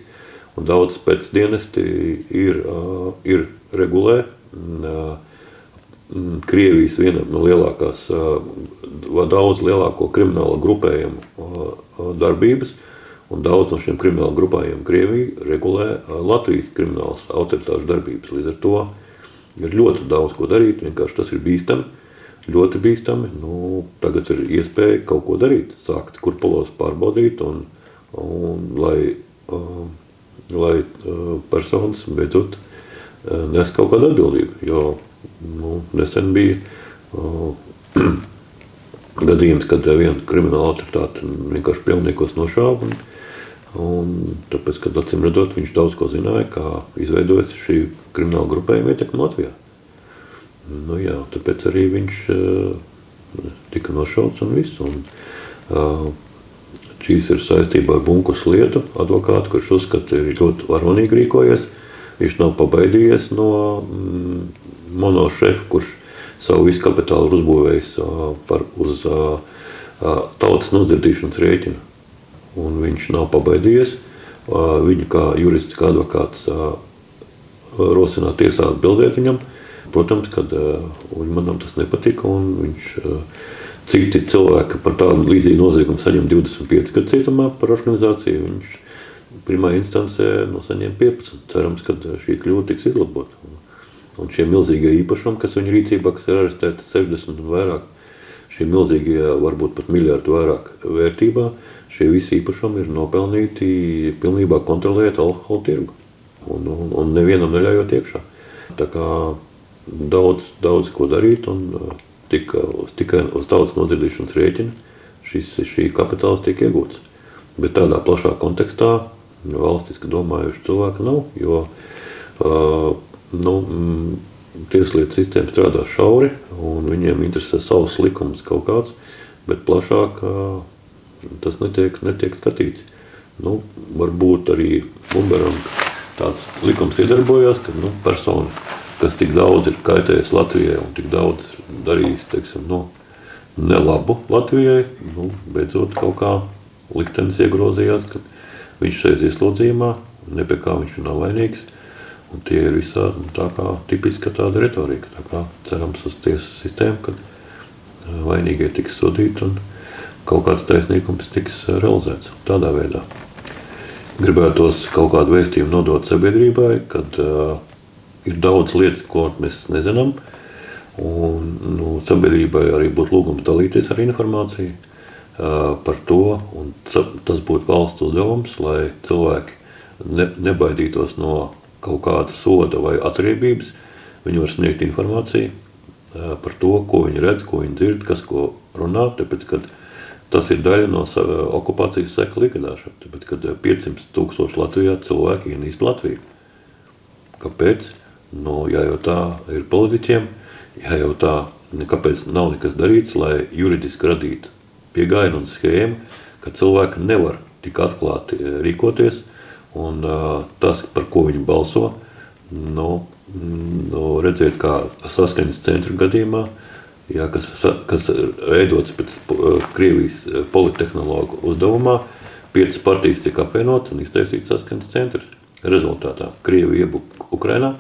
un daudz spēcdienesti ir regulē Krievijas vienam no lielākās, daudz lielāko kriminālo grupējumu darbības, un daudz no šiem kriminālu grupējiem Krievija regulē Latvijas kriminālas autoritāšu darbības. Līdz ar to ir ļoti daudz ko darīt, vienkārši tas ir bīstami. Ļoti bīstami, tagad ir iespēja kaut ko darīt, sākt kurpulos pārbaudīt, un lai personas beidzot nes kaut kādu atbildību, jo nesen bija gadījums, kad viena krimināla autoritāte vienkārši pilnīgos nošāva, un tāpēc, kad acīm redzot, viņš daudz ko zināja, kā izveidojas šī krimināla grupējuma ietekme Latvijā. Jā, tāpēc arī viņš tika nošauts un viss. Šīs ir saistībā ar Bunkus lietu advokātu, kurš uzskata, ir ļoti varonīgi rīkojies. Viņš nav pabaidījies no monošefa, kurš savu visu kapitālu ir uzbūvējis uz tautas nodzirdīšanas rēķina. Un viņš nav pabaidījies. Viņu kā jurists, kā advokāts rosināt tiesā atbildēt viņam. Protams, kad manam tas nepatika, un viņš citi cilvēki par tādu līdzīgu noziegumu saņem 25 gadu cietumā par organizāciju. Viņš pirmā instancē saņem 15. Cerams, ka šī kļūda tiks izlabota. Un šie milzīgie īpašumi, kas viņa rīcībā, kas ir arestēti 60 un vairāk, šie milzīgie, varbūt pat miljardu vairāk vērtībā, šie visi īpašumi ir nopelnīti pilnībā kontrolēt alkohola tirgu. Un nevienam neļaujot iekšā. Tā kā daudz ko darīt, un tikai uz tautas nodzirdīšanas rēķina šī kapitāls tiek iegūts. Bet tādā plašā kontekstā valstiski domājuši cilvēki nav, jo tieslietu sistēma strādā šauri, un viņiem interesē savus likumus kaut kāds, bet plašāk tas netiek skatīts. Varbūt arī Bumberang tāds likums iedarbojās, ka persona, kas tik daudz ir kaitējis Latvijai un tik daudz darījis, nelabu Latvijai, beidzot kaut kā liktenis iegrozījās, ka viņš šeit ieslodzījumā, ne pie kā viņš nav vainīgs. Un tie ir visādi tā kā tipiska tāda retorika. Tā kā cerams uz tiesu sistēmu, kad vainīgie tiks sodīti un kaut kāds taisnīgums tiks realizēts tādā veidā. Gribētos kaut kādu vēstījumu nodot sabiedrībai, kad ir daudz lietas, ko mēs nezinām. Un sabiedrībai arī būtu lūgums dalīties ar informāciju par to. Un tas būtu valsts uzdevums, lai cilvēki nebaidītos no kaut kāda soda vai atriebības. Viņi var sniegt informāciju par to, ko viņi redz, ko viņi dzird, kas ko runā, tāpēc, kad tas ir daļa no okupācijas sekla likvidēšana, tāpēc, kad 500,000 Latvijā cilvēki ienīst Latviju. Kāpēc? Ja jau tā ir politiķiem, ja jau tā, kāpēc nav nekas darīts, lai juridiski radītu piegājienu un schēmu, ka cilvēki nevar tik atklāti rīkoties, un tas, par ko viņi balso, redziet, kā saskaņas centra gadījumā, kas veidots pēc Krievijas polittehnologu uzdevumā, 5 partijas tiek apvienotas un iztaisīts saskaņas centrs. Rezultātā Krievi iebuka Ukrainā,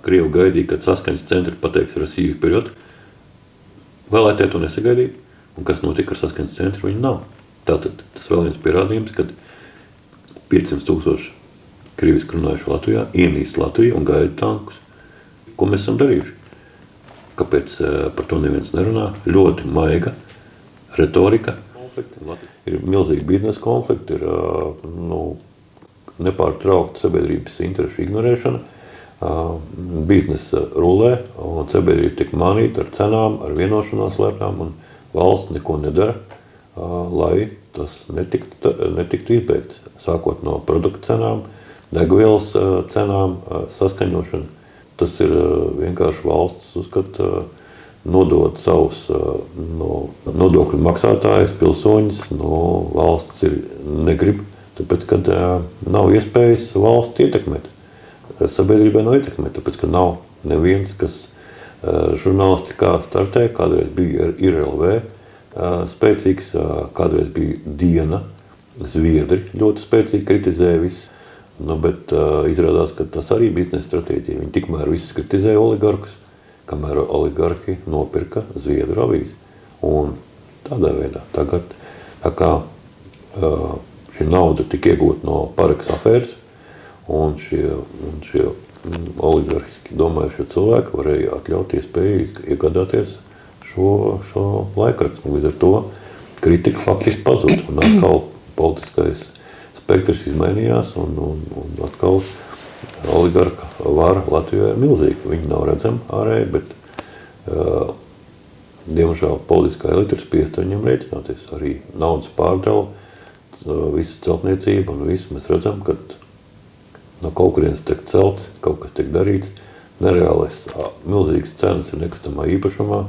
Krievi gaidīja, kad saskaņas centri pateiks Rasiju period. Vēlētie to nesagaidīja, un kas notika ar saskaņas centru, viņi nav. Tātad tas vēl viens pierādījums, kad 500,000 krieviski runājuši Latvijā, ienīst Latviju un gaida tankus. Ko mēs esam darījuši? Kāpēc par to neviens nerunā? Ļoti maiga retorika. Ir milzīgi biznesa konflikti, ir nepārtraukta sabiedrības interešu ignorēšana. Biznesa rulē un sabiedrība tiek manīta ar cenām, ar vienošanās lēpām, un valsts neko nedara, lai tas netiktu izbeigts. Sākot no produktu cenām, degvielas cenām, saskaņošana. Tas ir vienkārši valsts uzskata nodot savus nodokļu maksātājus, pilsoņus. Valsts negrib, tāpēc, kad nav iespējas valsts ietekmēt. Sabiedrībai nav ietekmēt, tāpēc, ka nav neviens, kas žurnālistikā startē, kādreiz bija IRLV spēcīgs, kādreiz bija Diena, Zviedri ļoti spēcīgi kritizēja visu, bet izrādās, ka tas arī biznesa stratēģija. Viņi tikmēr visus kritizēja oligarkus, kamēr oligarhi nopirka Zviedru avīzi. Un tādā veidā tagad, tā kā šī nauda tika iegūta no Pareks afēras, un šie oligarhiski domājušie cilvēki varēja atļaut iespēju iegādāties šo laikrakstu. Līdz ar to kritika faktiski pazuda, un atkal politiskais spektrs izmainījās, un atkal oligarka vara Latvijā ir milzīga. Viņi nav redzami ārēji, bet diemžēl politiskā elite ir spiesta viņam rēķināties. Arī naudas pārdala, visa celtniecība un visu mēs redzam, ka no kaut kurienes tiek celts, kaut kas tiek darīts. Nereālais, milzīgas cenas ir nekustamā īpašumā.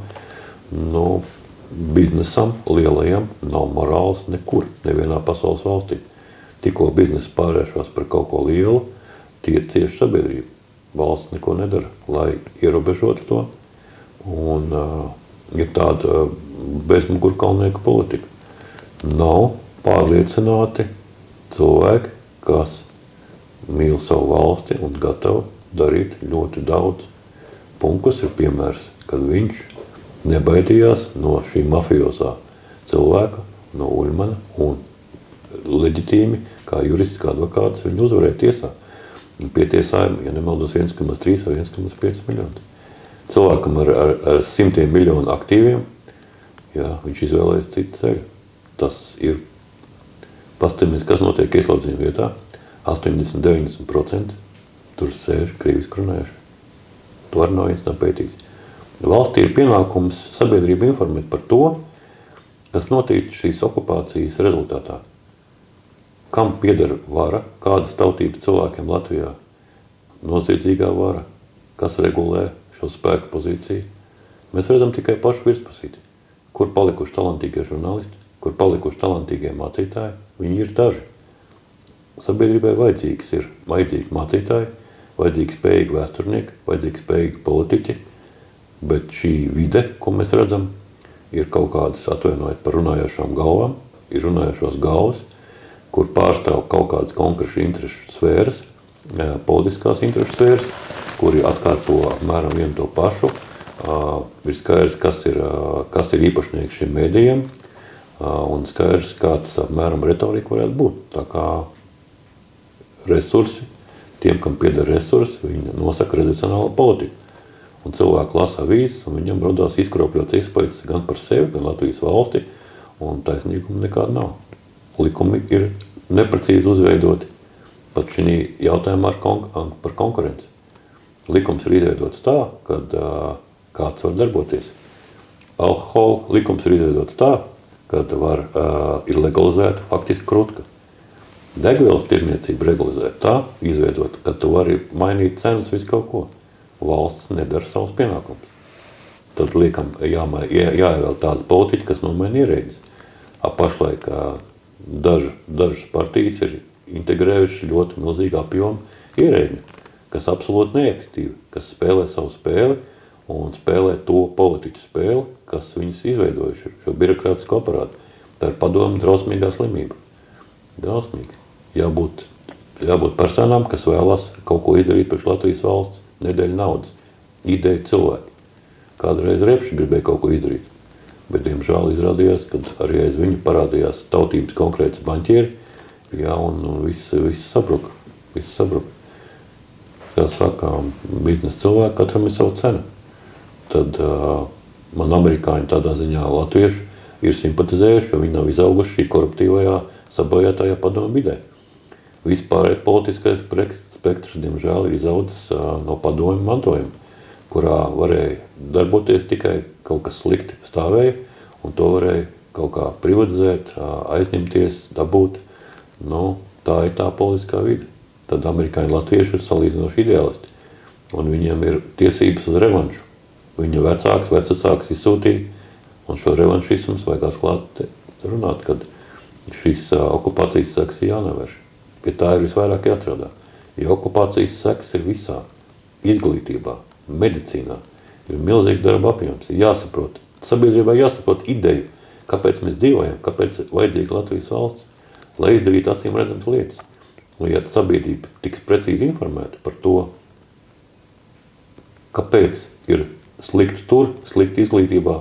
Biznesam lielajam nav morāls nekur, nevienā pasaules valstī. Tikko biznesa pārvēršās par kaut ko lielu, tie cieši sabiedrība. Valsts neko nedara, lai ierobežotu to. Un ir tāda bezmugurkalnieka politika. Nav pārliecināti cilvēki, kas mīl savu valsti un gatavi darīt ļoti daudz. Punkus ir piemērs, kad viņš nebaidījās no šī mafiozā cilvēka, no Uļmana, un leģitīmi, kā jurists, kā advokāts, viņu uzvarēja tiesā. Pietiesājumi, ja nemaldos, 1,3 vai 1,5 miljoni. Cilvēkam ar simtiem miljonu aktīviem, viņš izvēlējas citu ceļu. Tas ir, pastamies, kas notiek ieslodzījuma vietā, 80-90% tur sēž krieviski runājuši. To arī nav viens nav pētīts. Valstī ir pienākums sabiedrību informēt par to, kas notiek šīs okupācijas rezultātā. Kam pieder vara, kādas tautības cilvēkiem Latvijā, noziedzīgā vara, kas regulē šo spēku pozīciju. Mēs redzam tikai pašu virspusīti, kur palikuši talantīgie žurnālisti, kur palikuši talantīgie mācītāji. Viņi ir daži. Sabiedrībai vajadzīgi mācītāji, vajadzīgi spējīgi vēsturnieki, vajadzīgi spējīgi politiķi, bet šī vide, ko mēs redzam, ir kaut kādas, atvainojiet par runājošām galvām, ir runājušos galvas, kur pārstāv kaut kādas konkrētas interešu sfēras, politiskās interešu sfēras, kuri atkārto apmēram vienu to pašu. Ir skaidrs, kas ir īpašnieks šiem mēdījiem, un skaidrs, kāds apmēram retorika varētu būt. Tā kā resursi, tiem, kam pieder resursi, viņi nosaka redakcionālo politiku. Un cilvēki lasa avīzes, un viņam rodās izkropļots iespējas gan par sevi, gan Latvijas valsti, un taisnīguma nekāda nav. Likumi ir neprecīzi uzveidoti, pat šī jautājumā par konkurenci. Likums ir izveidots tā, kad kāds var darboties. Alkohola likums ir izveidots tā, kad ir legalizēta faktiski krutka. Degvielas tirniecība regularizēta tā, izveidot, ka tu vari mainīt cenas visu kaut ko. Valsts nedara savus pienākumus. Tad liekam jāievēl tāda politiķa, kas nomaina ierēdnis. Pašlaik dažas partijas ir integrējuši ļoti milzīgu apjomu ierēģi, kas absolūti neefektīvi, kas spēlē savu spēli un spēlē to politiķu spēli, kas viņus izveidojuši, šo birokrātisko aparātu. Tā ir padomu drausmīgā slimība. Drausmīgi. Jābūt personām, kas vēlas kaut ko izdarīt priekš Latvijas valsts, nedēļa naudas, ideja cilvēki. Kādreiz Repšs gribēja kaut ko izdarīt, bet diemžēl izrādījās, ka arī aiz viņu parādījās tautības konkrētas baņķieri, un viss sabruka. Kā saka, biznesa cilvēki, katram ir savu cenu. Tad man amerikāņi tādā ziņā latvieši ir simpatizējuši, jo viņi nav izauguši šī koruptīvajā, sabojātajā padomu vidē. Vispārējais politiskais spektrs, diemžēl, ir izaudzis no padomu mantojuma, kurā varēja darboties tikai kaut kas slikti stāvēja, un to varēja kaut kā privatizēt, aizņemties, dabūt. Tā ir tā politiskā vide. Tad amerikāņi latvieši ir salīdzinoši ideālisti, un viņiem ir tiesības uz revanšu. Viņa vecāks izsūtīja, un šo revanšismus vajag atklāt runāt, kad šīs okupācijas sekas ir jānovērš. Pie tā ir visvairāk jāstrādā. Jo okupācijas sekas ir visā. Izglītībā, medicīnā. Ir milzīgi darba apjoms. Ir jāsaprot. Sabiedrībā jāsaprot ideju, kāpēc mēs dzīvojam, kāpēc vajadzīga Latvijas valsts, lai izdarītu acīm redzamas lietas. Un ja sabiedrība tiks precīzi informēta par to, kāpēc ir slikti tur, slikti izglītībā,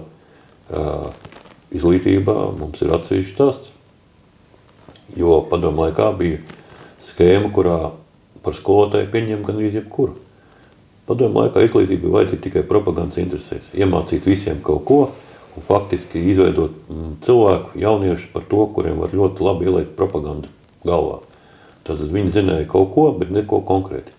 mums ir atsevišķi stāsts. Jo padomu laikā bija schēma, kurā par skolotāju pieņem gan arī jebkuru. Padomu laikā izglītība bija vajadzīga tikai propagandas interesēs. Iemācīt visiem kaut ko un faktiski izveidot cilvēku, jauniešus par to, kuriem var ļoti labi ielikt propagandu galvā. Tātad viņi zināja kaut ko, bet neko konkrēti.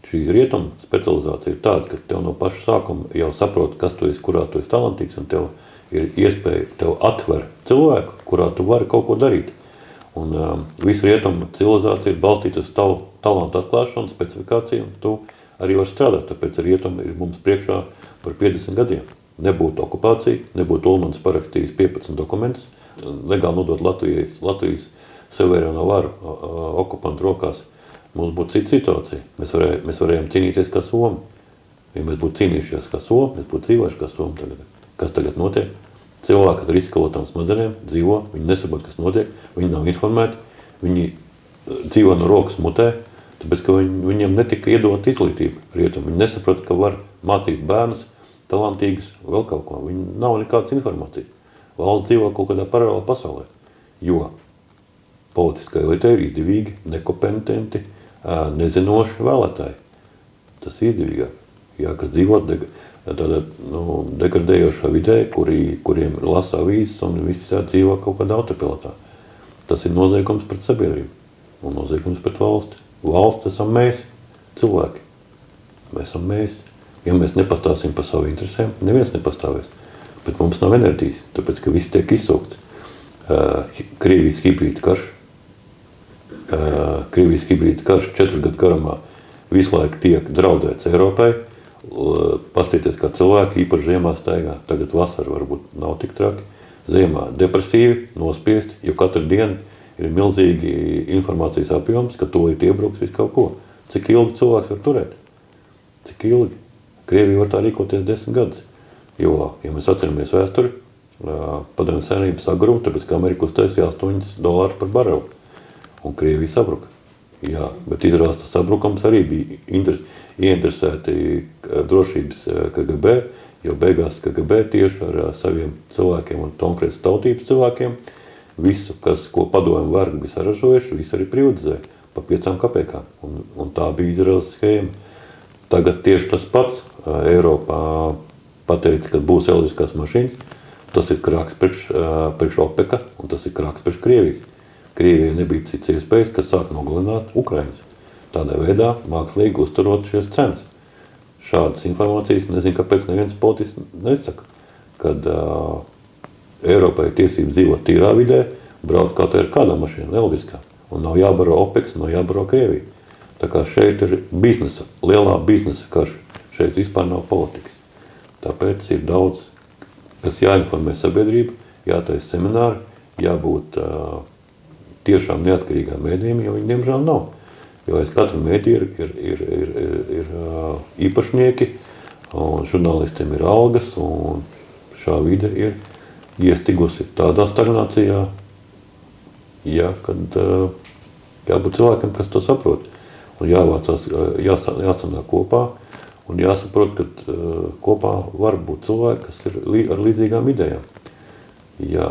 Šīs rietumu specializācija ir tāda, ka tev no paša sākuma jau saprot, kas tu esi, kurā tu esi talantīgs, un tev ir iespēja, tev atver cilvēku, kurā tu vari kaut ko darīt. Un visa rietumu civilizācija ir balstīta uz tavu talantu atklāšanu, specifikāciju, un tu arī var strādāt, tāpēc rietumu ir mums priekšā par 50 gadiem. Nebūtu okupācija, nebūtu Ulmans parakstījis 15 dokumentus, legāli nodot Latvijas suverēno varu okupantu rokās, mums būtu cita situācija. Mēs varējām cīnīties kā Somi. Ja mēs būtu cīnījušies kā Somi, mēs būtu dzīvojuši kā Somi tagad. Kas tagad notiek? Cilvēki ar izskalotām smadzenēm dzīvo, viņi nesaprot, kas notiek, viņi nav informēti, viņi dzīvo no rokas mutē, tāpēc, ka viņiem netika iedot izglītība rietumu. Viņi nesaprot, ka var mācīt bērnus, talantīgus, vēl kaut ko. Viņi nav nekādas informācijas. Valsts dzīvo kaut kādā paralēlā pasaulē, jo politiskai elitei ir izdevīgi, nekompetenti, nezinoši vēlētāji. Tas ir izdevīgāk. Jā, kas dzīvo tādā degradējošā vidē, kuriem lasa avīzes un visi dzīvo kaut kādā autopilotā. Tas ir noziegums pret sabiedrību un noziegums pret valsti. Valsts esam mēs, cilvēki. Mēs esam mēs. Ja mēs nepastāsim par savu interesēm, neviens nepastāvēs. Bet mums nav enerģijas, tāpēc, ka viss tiek izsūkts. Krievijas hibrīda karš. Krievijas hibrīda karš 4 gadu garumā visu laiku tiek draudēts Eiropai. Pastieties, kā cilvēki īpaši ziemā staigā. Tagad vasara varbūt nav tik traki. Ziemā depresīvi, nospiesti, jo katru dienu ir milzīgi informācijas apjoms, ka tūlīt iebruks visu kaut ko. Cik ilgi cilvēks var turēt? Cik ilgi? Krievija var tā rīkoties 10 gadus. Jo, ja mēs atceramies vēsturi, Padomju Savienība sagrūva, tāpēc, ka Amerika uztaisīja $8 par barelu. Un Krievija sabruka. Jā, bet izrādās tas sabrukums arī bija ieinteresēti drošības KGB, jo beigās KGB tieši ar saviem cilvēkiem un konkrētas tautības cilvēkiem visu, ko padomju vergi bija saražojuši, visu arī privatizēja pa 5 kapekām. Un tā bija Izraels schēma. Tagad tieši tas pats Eiropā pateica, ka būs elektriskās mašīnas. Tas ir krāks priekš OPEKa un tas ir krāks priekš Krievijas. Krievijai nebija cits iespējas, kas sāk nogalināt Ukraiņus. Tādā veidā mākslīgi uzturot šies cenas. Šādas informācijas, nezinu, kāpēc neviens politists nesaka, kad Eiropai ir tiesības dzīvot tīrā vidē, braukt kaut ar kādā mašīnā, elektriskā. Un nav jābaro OPEX, nav jābaro Krievija. Tā kā šeit ir biznesa, lielā biznesa karš. Šeit vispār nav politikas. Tāpēc ir daudz, kas jāinformē sabiedrību, jātaisa semināri, jābūt tiešām neatkarīgām mēdījiem, jo viņi diemžēl nav. Jo aiz katru mēdīju ir īpašnieki, un žurnālistiem ir algas, un šā vide ir iestigusi tādā stagnācijā, kad jābūt cilvēkiem, kas to saprot. Un jāvācās, jāsanāk kopā, un jāsaprot, ka kopā var būt cilvēki, kas ir ar līdzīgām idejām. Jā,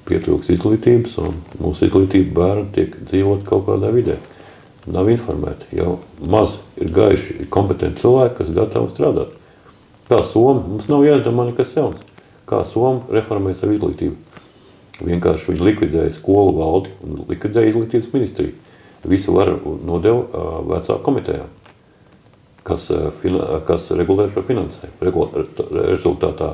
pietrūks izglītības, un mūsu izglītība bērni tiek dzīvot kaut kādā vidē. Nav informēti, jau maz ir gaiši kompetenti cilvēki, kas gatavi strādāt. Kā Somi, mums nav jāizdomā nekas jauns. Kā Somi reformē savu izglītību. Vienkārši viņi likvidēja skolu valdi un likvidēja izglītības ministriju. Visu varu nodeva vecāku komitejām, kas regulē šo finansējumu. Rezultātā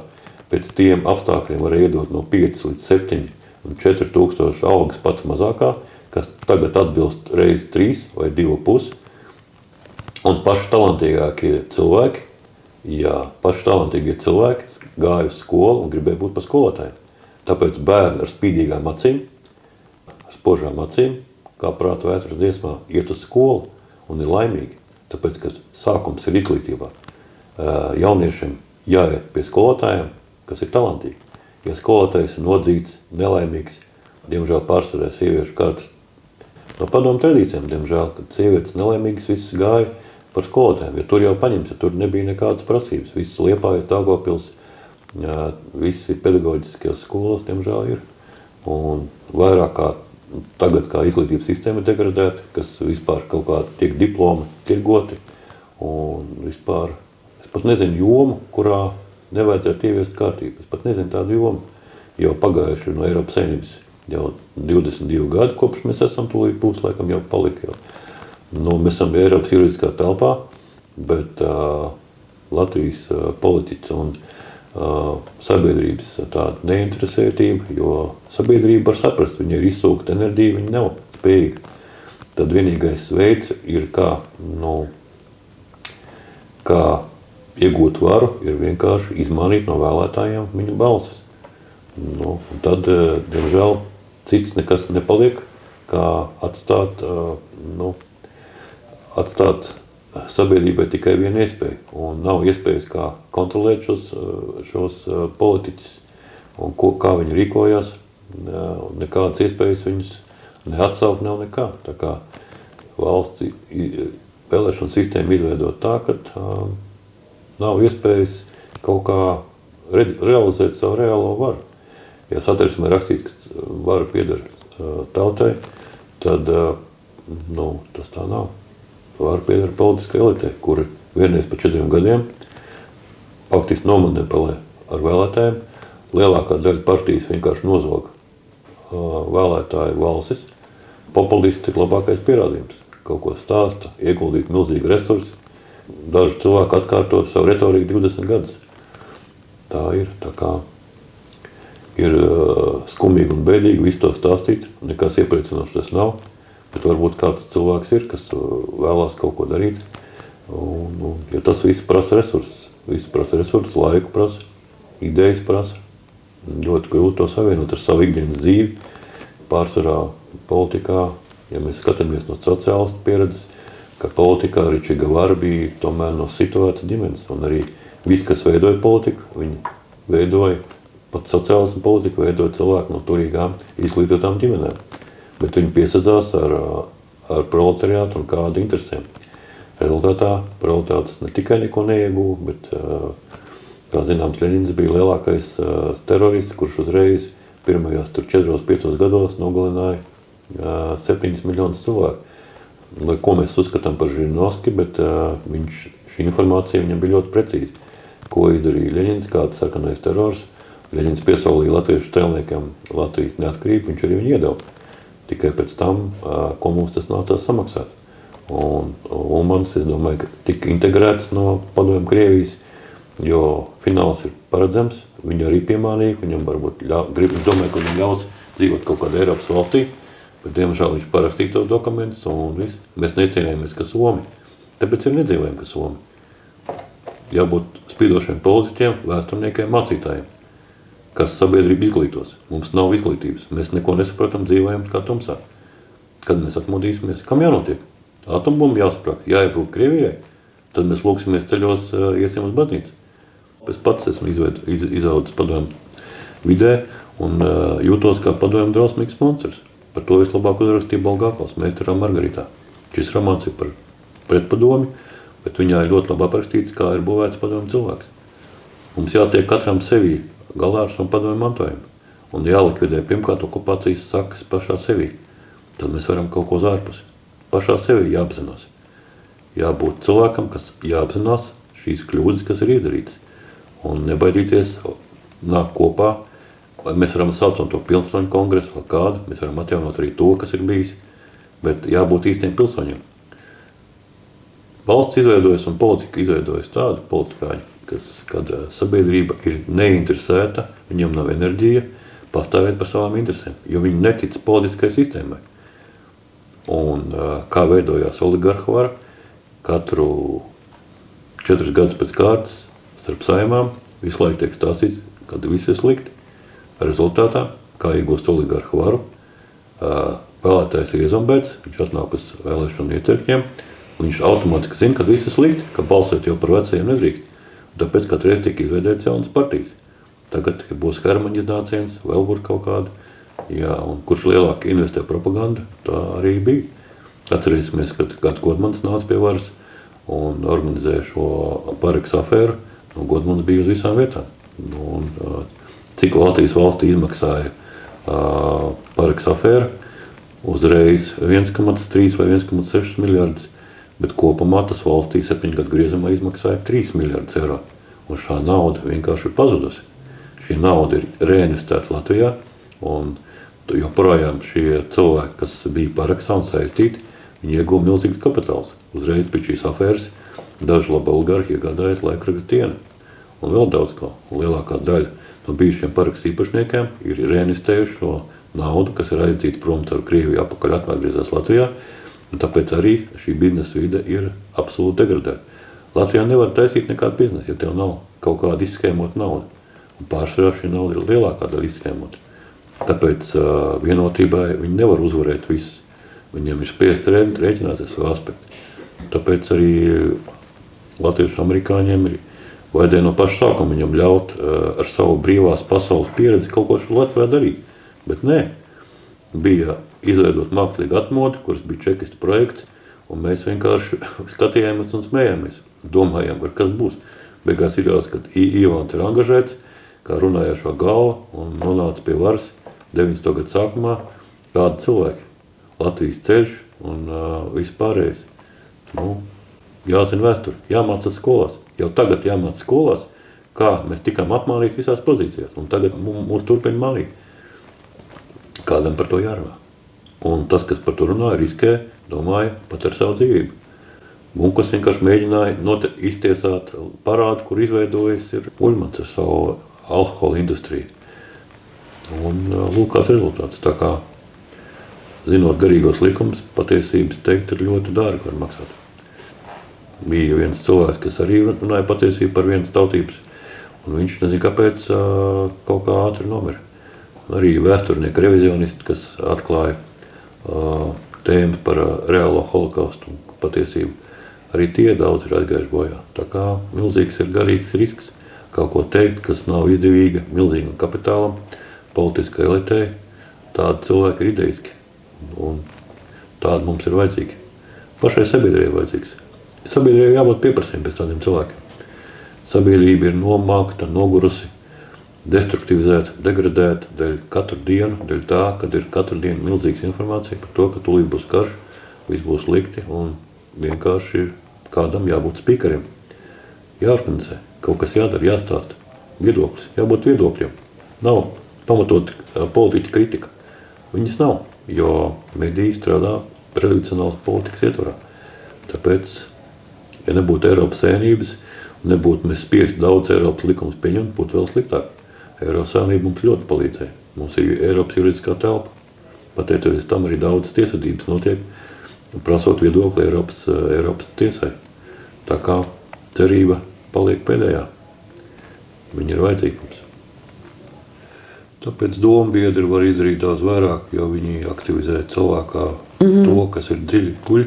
pēc tiem apstākļiem var iedot no 5 līdz 7 un 4000 algas pats mazākā, kas tagad atbilst reiz 3 vai 2,5. Un paši talantīgākie cilvēki gāja uz skolu un gribēja būt par skolotājiem. Tāpēc bērni ar spīdīgām acīm, spožām acīm, kā prāta vētras dziesmā, iet uz skolu un ir laimīgi. Tāpēc, ka sākums ir izglītībā. Jauniešiem jāiet pie skolotājiem, kas ir talantīgi. Ja skolotājs ir nodzīts, nelaimīgs, diemžēl pārsvarē sieviešu kārtas no padomu tradīcijām, diemžēl, kad sievietes nelaimīgas visas gāja par skolotājiem, jo tur jau paņems, ja tur nebija nekādas prasības. Visas Liepājas, Daugavpils, visi pedagoģiskās skolas, diemžēl, ir. Un vairāk kā tagad, kā izglītības sistēma ir degradēta, kas vispār kaut kā tiek diplomi tirgoti, un vispār, es pat nezinu jomu, kurā nevajadzētu ieviest kārtību. Es pat nezinu tādu jomu, jo pagājuši no Eiropas Savienības jau 22 gadi, kopš mēs esam tūlīt būs, laikam jau palika jau. Mēs esam Eiropas juridiskā telpā, bet Latvijas politiķis un sabiedrības tāda neinteresētība, jo sabiedrība var saprast, viņa ir izsūkta enerģija, viņa nav spējīga. Tad vienīgais veids ir kā iegūt varu, ir vienkārši izmainīt no vēlētājiem viņu balsis. Tad, diemžēl, cits nekas nepaliek, kā atstāt sabiedrībai tikai viena iespēja. Un nav iespējas, kā kontrolēt šos politiķus un kā viņi rīkojās. Nekādas iespējas viņus neatsaukt, nav nekā. Tā kā valsts vēlēšana sistēma izveidot tā, ka nav iespējas kaut kā realizēt savu reālo varu. Ja satversmē rakstīts, ka vara pieder tautai, tad tas tā nav. Vara pieder politiskai elitei, kuri vienreiz pa 4 gadiem faktiski nomanipulē ar vēlētājiem. Lielākā daļa partijas vienkārši nozog vēlētāju balsis. Populisti ir labākais pierādījums. Kaut ko stāsta, ieguldīt milzīgi resursi. Daži cilvēki atkārto savu retoriku 20 gadus. Tā ir, tā kā ir skumīgi un bēdīgi visu to stāstīt. Nekas iepriecinošs tas nav. Bet varbūt kāds cilvēks ir, kas vēlās kaut ko darīt. Jo tas viss prasa resursus. Viss prasa resursus, laiku prasa, idejas prasa. Ļoti grūti to savienot ar savu ikdienas dzīvi. Pārsvarā politikā, ja mēs skatāmies no sociālistu pieredzes, ka politikā arī Che Guevara bija tomēr no situācijas ģimenes. Un arī viss, kas veidoja politiku, viņi veidoja pat sociālismu politiku veidoja cilvēki no turīgām izglītotām ģimenēm. Bet viņi piesadzās ar proletariātu un kādu interesēm. Rezultātā proletariāts ne tikai neko neieguva, bet, kā zināms, Ļeņins bija lielākais terorists, kurš uzreiz pirmajos 4-5 gados nogalināja 7 miljonus cilvēku. Lai ko mēs uzskatām par Žirinovski, bet šī informācija viņam bija ļoti precīza. Ko izdarīja Ļeņins, kāds sarkanais terors. Ļeņins piesolīja latviešu tēlniekiem Latvijas neatkarību, viņš arī viņu iedeva. Tikai pēc tam, ko mums tas nācās samaksāt. Un Ulmans, es domāju, ka tika integrēts no padomju Krievijas, jo fināls ir paredzams, viņi arī piemānīja, viņam varbūt domāju, ka viņam ļaus dzīvot kaut kādā Eiropas valstī, bet diemžēl viņš parakstīja tos dokumentus un viss. Mēs necienējamies, ka Somi. Tāpēc ir nedzīvojam, ka Somi. Jābūt spīdošiem politiķiem, vēsturniekiem, mācītājiem, kas sabiedrību izglītos. Mums nav izglītības. Mēs neko nesaprotam, dzīvojam kā tumsā. Kad mēs atmodīsimies, kam jānotiek? Atombumba jāsprāk, jāiebrūk Krievijai, tad mēs lūksimies ceļos, iesim uz baznīcu. Es pats esmu izaudzis padomju vidē un jūtos kā padomju drausmīgs monstrs. Par to vislabāk uzrakstīja Bulgākovs, Meistarā Margaritā. Šis romāns ir par pretpadomi, bet viņā ir ļoti labi aprakstīts, kā ir būvēts padomju cilvēks. Mums jātiek katram sevī galā ar savu padomju mantojumu un jālikvidē pirmkārt okupācijas sakas pašā sevī. Tad mēs varam kaut ko uz ārpusi. Pašā sevī jāapzinās. Jābūt cilvēkam, kas jāapzinās šīs kļūdas, kas ir izdarītas. Un nebaidīties nāk kopā. Mēs varam saukt to pilsoņu kongresu vai kādu. Mēs varam atjaunot arī to, kas ir bijis. Bet jābūt īstiem pilsoņiem. Valsts izveidojas un politika izveidojas tādu politikāņu, kad sabiedrība ir neinteresēta, viņam nav enerģija pastāvēt par savām interesēm, jo viņi netic politiskai sistēmai. Un kā veidojās oligarhu vara, katru 4 gadus pēc kārtas starp saimām visu laiku tiek stāstīts, kad viss ir slikti. Rezultātā, kā iegūst oligarhu varu, vēlētājs ir iezombēts, viņš atnāk uz vēlēšanu iecirkņiem, viņš automātiski zina, ka viss ir slikti, ka balsot jau par vecajiem nedrīkst. Tāpēc katreiz tiek izveidēts jaunas partijas. Tagad būs Hermaņa iznāciens, vēl būs kaut kāda. Jā, un kurš lielāk investē propagandu, tā arī bija. Atcerēsimies, kad Godmans nāca pie varas un organizēja šo Pareks afēru. Godmans bija uz visām vietām. Un, cik Latvijas valstī izmaksāja Pareks afēra? Uzreiz 1,3 vai 1,6 miljardus, bet kopumā tas valstī 7 gadu griezumā izmaksāja 3 miljardus eiro. Un šā nauda vienkārši ir pazudusi. Šī nauda ir reinvestēta Latvijā, un joprojām šie cilvēki, kas bija parakstā un saistīti, viņi ieguva milzīgas kapitāls. Uzreiz pēc šīs afēras daži labi oligarhi iegādājas laikraksta Diena. Un vēl daudz ko. Lielākā daļa no bijušiem parakstu īpašniekiem ir reinvestējuši šo naudu, kas ir aizdzīta prom caur Krieviju apakaļ atgriezās Latvijā. Un tāpēc arī šī biznesa vide ir absolūti degradēta. Latvijā nevar taisīt nekādu biznesu, ja tev nav kaut kāda izskēmota nauda. Un pārsvarā šī nauda ir lielākā daļa izskēmota. Tāpēc vienotībai viņi nevar uzvarēt visus. Viņiem ir spiesti rēķināties savu aspektu. Tāpēc arī latviešu amerikāņiem vajadzēja no paša sākuma viņam ļaut ar savu brīvās pasaules pieredzi kaut ko šo Latvijā darīt. Bet nē, bija izveidot mākslīgu atmodi, kuras bija čekistu projekts, un mēs vienkārši skatījāmies un smējāmies. Domājām, kas būs. Beigās ir jāsaka, ka Ivāns ir angažēts, kā runājošā galva, un nonāca pie varas 90. gadu sākumā tādi cilvēki. Latvijas ceļš un vispārējais. Jāzina vēsturi, jāmācās skolās. Jau tagad jāmācās skolās, kā mēs tikām apmānīti visās pozīcijās. Un tagad mūs turpina mānīt. Kādam par to jārunā. Un tas, kas par to runāja, riskē, domāja pat ar savu dzīvību. Bunkas vienkārši mēģināja iztiesāt parādu, kur izveidojas ir Uļmans ar savu alkohola industriju. Un lūk, kāds rezultāts. Tā kā, zinot garīgos likumus, patiesības teikt ir ļoti dārgi var maksāt. Bija viens cilvēks, kas arī runāja patiesību par vienas tautības, un viņš nezinu, kāpēc kaut kā ātri nomira. Arī vēsturnieki revizionisti, kas atklāja tēmas par reālo holokaustu un patiesību, arī tie daudz ir aizgājuši bojā. Tā kā milzīgs ir garīgs risks. kaut ko teikt, kas nav izdevīga milzīgam kapitālam, politiskai elitei. Tādi cilvēki ir ideiski. Un tādi mums ir vajadzīgi. Pašai sabiedrībai vajadzīgs. Sabiedrībai jābūt pieprasījumiem pēc tādiem cilvēkiem. Sabiedrība ir nomākta, nogurusi, destruktivizēta, degradēta dēļ katru dienu, dēļ tā, kad ir katru dienu milzīgas informācija par to, ka tūlīt būs karš, viss būs slikti un vienkārši ir kādam jābūt spīkarim. Jāorganizē, kaut kas jādara, jāstāsta. Viedoklis, jābūt viedokļiem. Nav pamatot politiķa kritika. Viņas nav, jo mediji strādā tradicionālas politikas ietvarā. Tāpēc, ja nebūtu Eiropas Savienības, nebūtu mēs spiesti daudz Eiropas likumus pieņemt, būtu vēl sliktāk. Eiropas Savienība mums ļoti palīdzēja. Mums ir Eiropas juridiskā telpa. Pateicoties tam arī daudz tiesvedības notiek, prasot viedokli Eiropas tiesai. Tā kā cerība paliek pēdējā. Viņi ir vajadzīgi mums. Tāpēc dombiedri var izdarīt daudz vairāk, jo viņi aktivizē cilvēkā to, kas ir dziļi guļ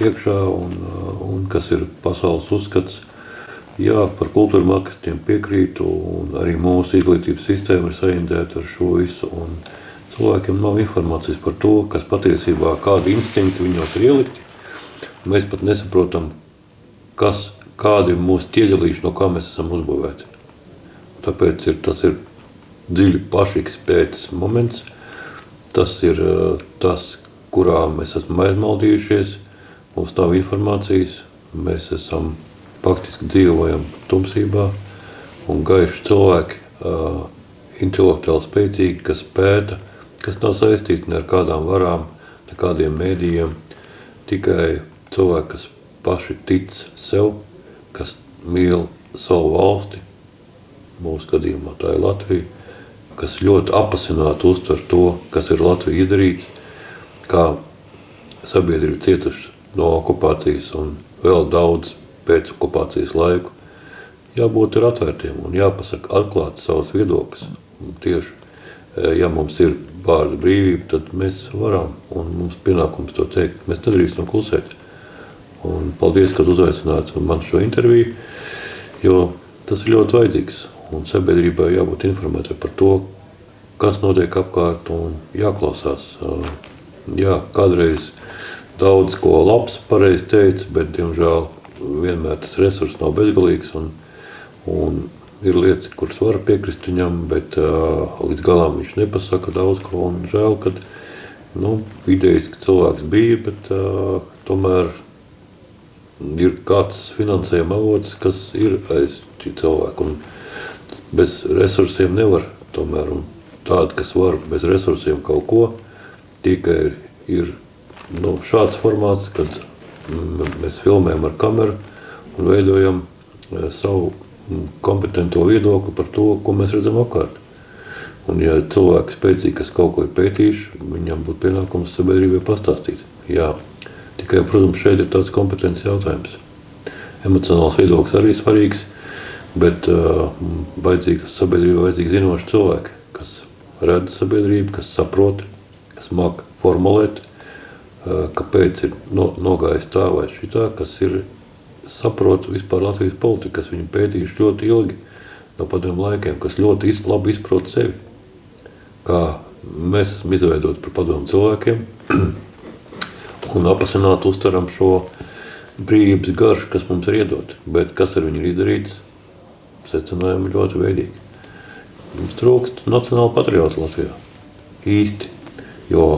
iekšā un kas ir pasaules uzskats. Jā, par kultūra marksistiem piekrītu, un arī mūsu izglītības sistēma ir saindēta ar šo visu. Un cilvēkiem nav informācijas par to, kas patiesībā kādi instinkti viņos ir ielikti. Mēs pat nesaprotam, kādi ir mūsu ķieģelīši, no kā mēs esam uzbūvēti. Tāpēc tas ir dziļi pašikspētes moments. Tas ir tas, kurā mēs esam aizmaldījušies. Mums nav informācijas. Mēs esam faktiski dzīvojam tumsībā. Un gaiši cilvēki, intelektuāli spēcīgi, kas pēta, kas nav saistīti ne ar kādām varām, ne kādiem mēdījiem. Tikai cilvēki, kas paši tic sev, kas mīl savu valsti, mūsu gadījumā tā ir Latvija, kas ļoti apasināti uztver to, kas ir Latvija izdarīts, kā sabiedrība cietuši no okupācijas un vēl daudz pēc okupācijas laiku. Jābūt ir atvērtiem un jāpasaka atklāt savus viedokļus. Tieši, ja mums ir vārda brīvība, tad mēs varam un mums pienākums to teikt. Mēs nedrīkstam klusēt. Un paldies, ka uzaicināt man šo interviju, jo tas ir ļoti vajadzīgs. Un sabiedrībai jābūt informētai par to, kas notiek apkārt un jāklausās. Jā, kādreiz daudz ko labs pareizi teica, bet, diemžēl, vienmēr tas resurs nav bezgalīgs un ir lietas, kuras var piekrist viņam, bet līdz galām viņš nepasaka daudz ko. Un žēl, ka idejiski cilvēks bija, bet tomēr ir kāds finansējuma avots, kas ir aiz šī cilvēka. Un bez resursiem nevar tomēr. Un tādi, kas var bez resursiem kaut ko, tikai ir šāds formāts, kad mēs filmējam ar kameru un veidojam savu kompetento viedokli par to, ko mēs redzam apkārt. Un ja cilvēki spēcīgi, kas kaut ko ir pētījuši, viņam būtu pienākums sabiedrībai pastāstīt. Jā, tikai, protams, šeit ir tāds kompetences jautājums. Emocionāls viedoklis arī svarīgs, bet sabiedrībai vajadzīgi zinoši cilvēki, kas redz sabiedrību, kas saprot, kas māk formulēt, kāpēc ir nogājis tā vai šitā, kas ir saprot vispār Latvijas politiku, kas viņu pētījuši ļoti ilgi no padomu laikiem, kas ļoti labi izprot sevi, kā mēs esam izveidoti par padomu cilvēkiem un apasināti uztveram šo brīvības garšu, kas mums ir iedota, bet kas ar viņu ir izdarīts, secinājumi ļoti veidīgi. Mums trūkst nacionāla patriota Latvijā, īsti, jo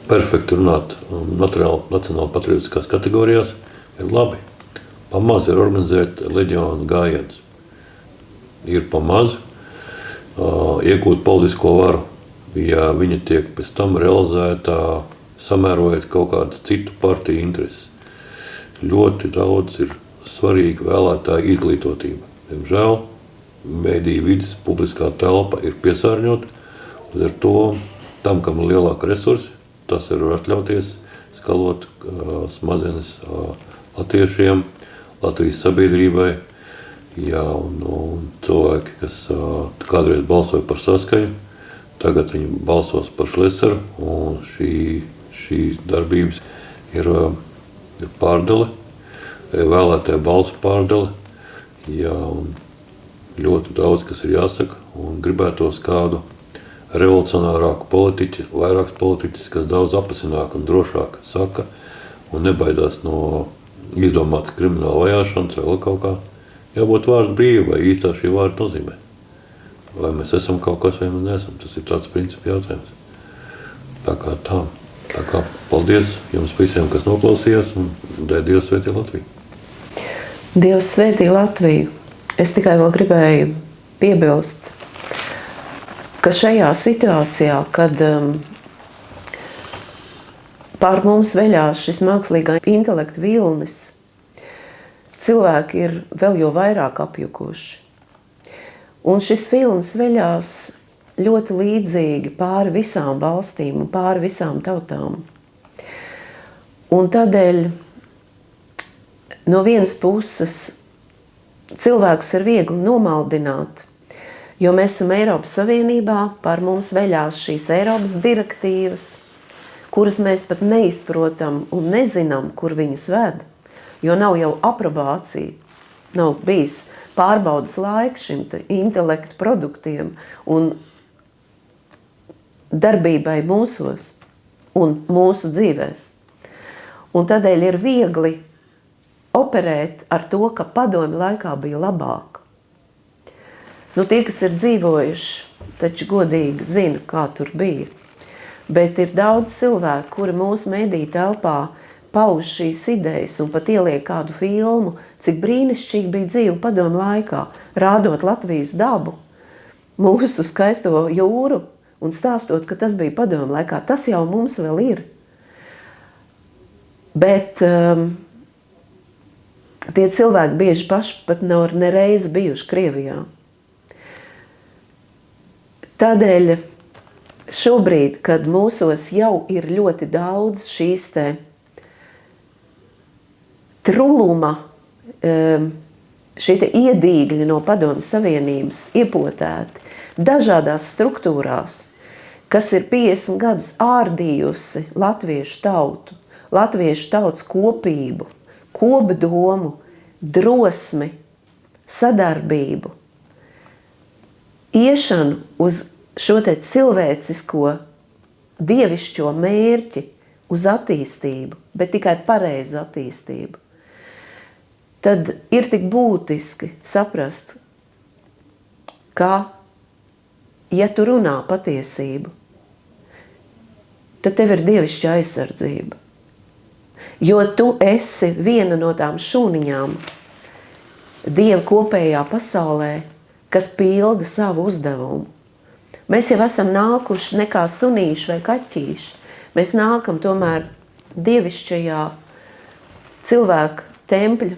perfekti runāt nacionāla patriotiskās kategorijās ir labi. Pamaz ir organizēt leģionu gājienus. Ir pamaz iegūt politisko varu, ja viņa tiek pēc tam realizētā, samērojot kaut kādas citu partiju intereses. Ļoti daudz ir svarīga vēlētāja izglītotība. Diemžēl mediju vides publiskā telpa ir piesārņota, līdz ar to tam, kam ir lielāka resursi, tas ir atļauties skalot smadzenes latviešiem, Latvijas sabiedrībai. Jā, un cilvēki, kas kādreiz balsoja par Saskaņu, tagad viņi balsos par Šlesaru, un šī darbības ir pārdale, vēlētāja balsu pārdale. Jā, un ļoti daudz, kas ir jāsaka, un gribētos kādu revolucionārāku politiķi, vairākus politiķus, kas daudz apasināk un drošāk saka, un nebaidās no izdomātas krimināla vajāšanas vai vēl kaut kā. Jābūt vārdu brīvi, vai īstā šī vārda nozīmē. Vai mēs esam kaut kas, vai mēs neesam. Tas ir tāds principu jautājums. Tā kā paldies jums visiem, kas noklausījās, un Dievs svētī Latviju. Dievs svētī Latviju. Es tikai vēl gribēju piebilst, ka šajā situācijā, kad pār mums veļās šis mākslīgā intelekta vilnis, cilvēki ir vēl jau vairāk apjukuši. Un šis vilnis veļās ļoti līdzīgi pāri visām valstīm un pāri visām tautām. Un tādēļ no vienas puses cilvēkus ir viegli nomaldināt, jo mēs esam Eiropas Savienībā, pār mums veļās šīs Eiropas direktīvas, kuras mēs pat neizprotam un nezinām, kur viņas ved, jo nav jau aprobācija, nav bijis pārbaudas laiks šim intelektu produktiem un darbībai mūsos un mūsu dzīvēs. Un tādēļ ir viegli operēt ar to, ka padomju laikā bija labāk. Tie, kas ir dzīvojuši, taču godīgi zina, kā tur bija. Bet ir daudz cilvēku, kuri mūsu mediju telpā pauž šīs idejas un pat ieliek kādu filmu, cik brīnišķīgi bija dzīve padomju laikā, rādot Latvijas dabu, mūsu skaisto jūru un stāstot, ka tas bija padomju laikā. Tas jau mums vēl ir. Bet tie cilvēki bieži paši pat nav nereizi bijuši Krievijā. Tādēļ šobrīd, kad mūsos jau ir ļoti daudz šīs te truluma, šie te iedīgļi no Padomju Savienības iepotēti dažādās struktūrās, kas ir 50 gadus ārdījusi latviešu tautu, latviešu tautas kopību, kopdomu, drosmi, sadarbību, iešanu uz šo te cilvēcisko, dievišķo mērķi, uz attīstību, bet tikai pareizu attīstību. Tad ir tik būtiski saprast, ka, ja tu runā patiesību, tad tev ir dievišķa aizsardzība. Jo tu esi viena no tām šūniņām Dieva kopējā pasaulē, kas pilda savu uzdevumu. Mēs jau esam nākuši ne kā sunīši vai kaķīši. Mēs nākam tomēr dievišķajā cilvēka tempļa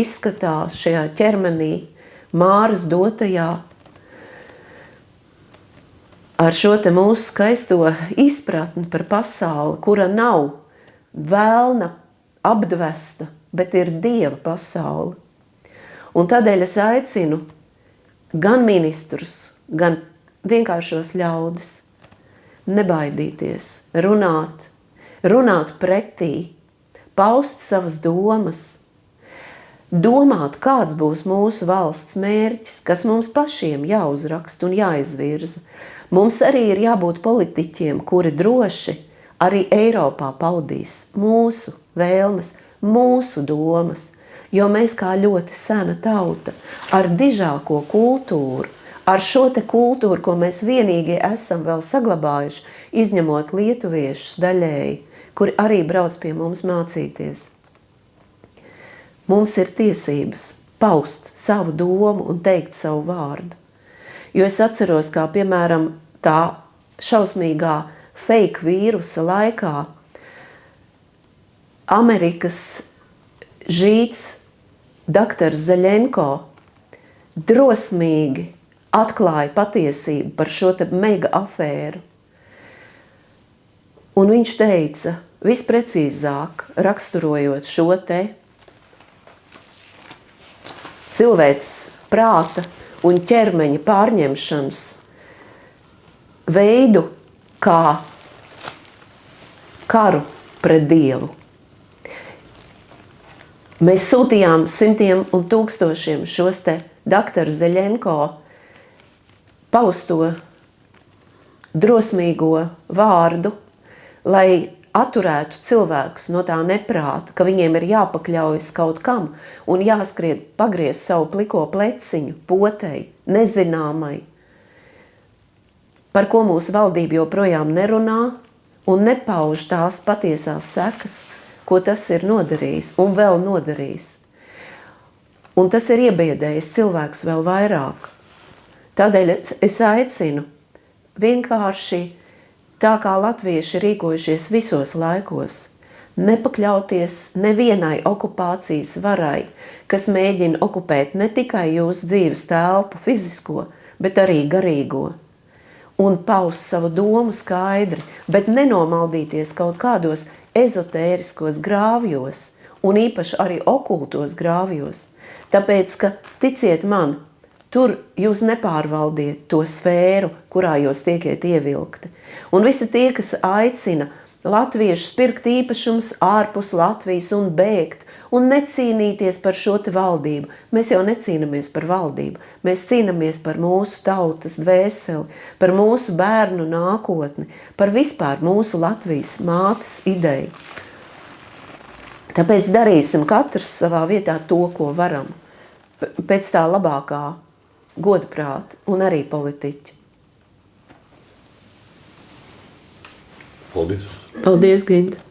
izskatā, šajā ķermenī, Māras dotajā, ar šo te mūsu skaisto izpratni par pasauli, kura nav vēlna apdvesta, bet ir Dieva pasaule. Un tādēļ es aicinu gan ministrus, gan vienkāršos ļaudis nebaidīties, runāt pretī, paust savas domas, domāt, kāds būs mūsu valsts mērķis, kas mums pašiem jāuzraksta un jāizvirza. Mums arī ir jābūt politiķiem, kuri droši arī Eiropā paudīs mūsu vēlmes, mūsu domas, jo mēs kā ļoti sena tauta ar dižāko kultūru, ar šo te kultūru, ko mēs vienīgi esam vēl saglabājuši, izņemot lietuviešus daļēji, kuri arī brauc pie mums mācīties. Mums ir tiesības paust savu domu un teikt savu vārdu. Jo es atceros, kā piemēram tā šausmīgā fake vīrusa laikā Amerikas žīts doktors Zaļenko drosmīgi atklāja patiesību par šo te mega afēru. Un viņš teica, visprecīzāk raksturojot šo te cilvēks prāta un ķermeņa pārņemšanas veidu kā karu pret Dievu. Mēs sūtījām simtiem un tūkstošiem šos te doktora Zeļenko pausto drosmīgo vārdu, lai atturētu cilvēkus no tā neprāta, ka viņiem ir jāpakļaujas kaut kam un jāskrien pagriezt savu pliko pleciņu, potei, nezināmai, par ko mūsu valdība joprojām nerunā un nepauž tās patiesās sekas, ko tas ir nodarījis un vēl nodarījis. Un tas ir iebiedējis cilvēkus vēl vairāk. Tādēļ es aicinu vienkārši tā kā latvieši rīkojušies visos laikos, nepakļauties nevienai okupācijas varai, kas mēģina okupēt ne tikai jūsu dzīves telpu fizisko, bet arī garīgo. Un paust savu domu skaidri, bet nenomaldīties kaut kādos ezotēriskos grāvjos un īpaši arī okultos grāvjos. Tāpēc, ka, ticiet man, tur jūs nepārvaldiet to sfēru, kurā jūs tiekiet ievilkti. Un visi tie, kas aicina latviešus pirkt īpašumus ārpus Latvijas un bēgt un necīnīties par šo te valdību. Mēs jau necīnamies par valdību, mēs cīnamies par mūsu tautas dvēseli, par mūsu bērnu nākotni, par vispār mūsu Latvijas mātes ideju. Tāpēc darīsim katrs savā vietā to, ko varam, pēc tā labākā godprāta un arī politiķi. Paldies! Paldies, Ginta!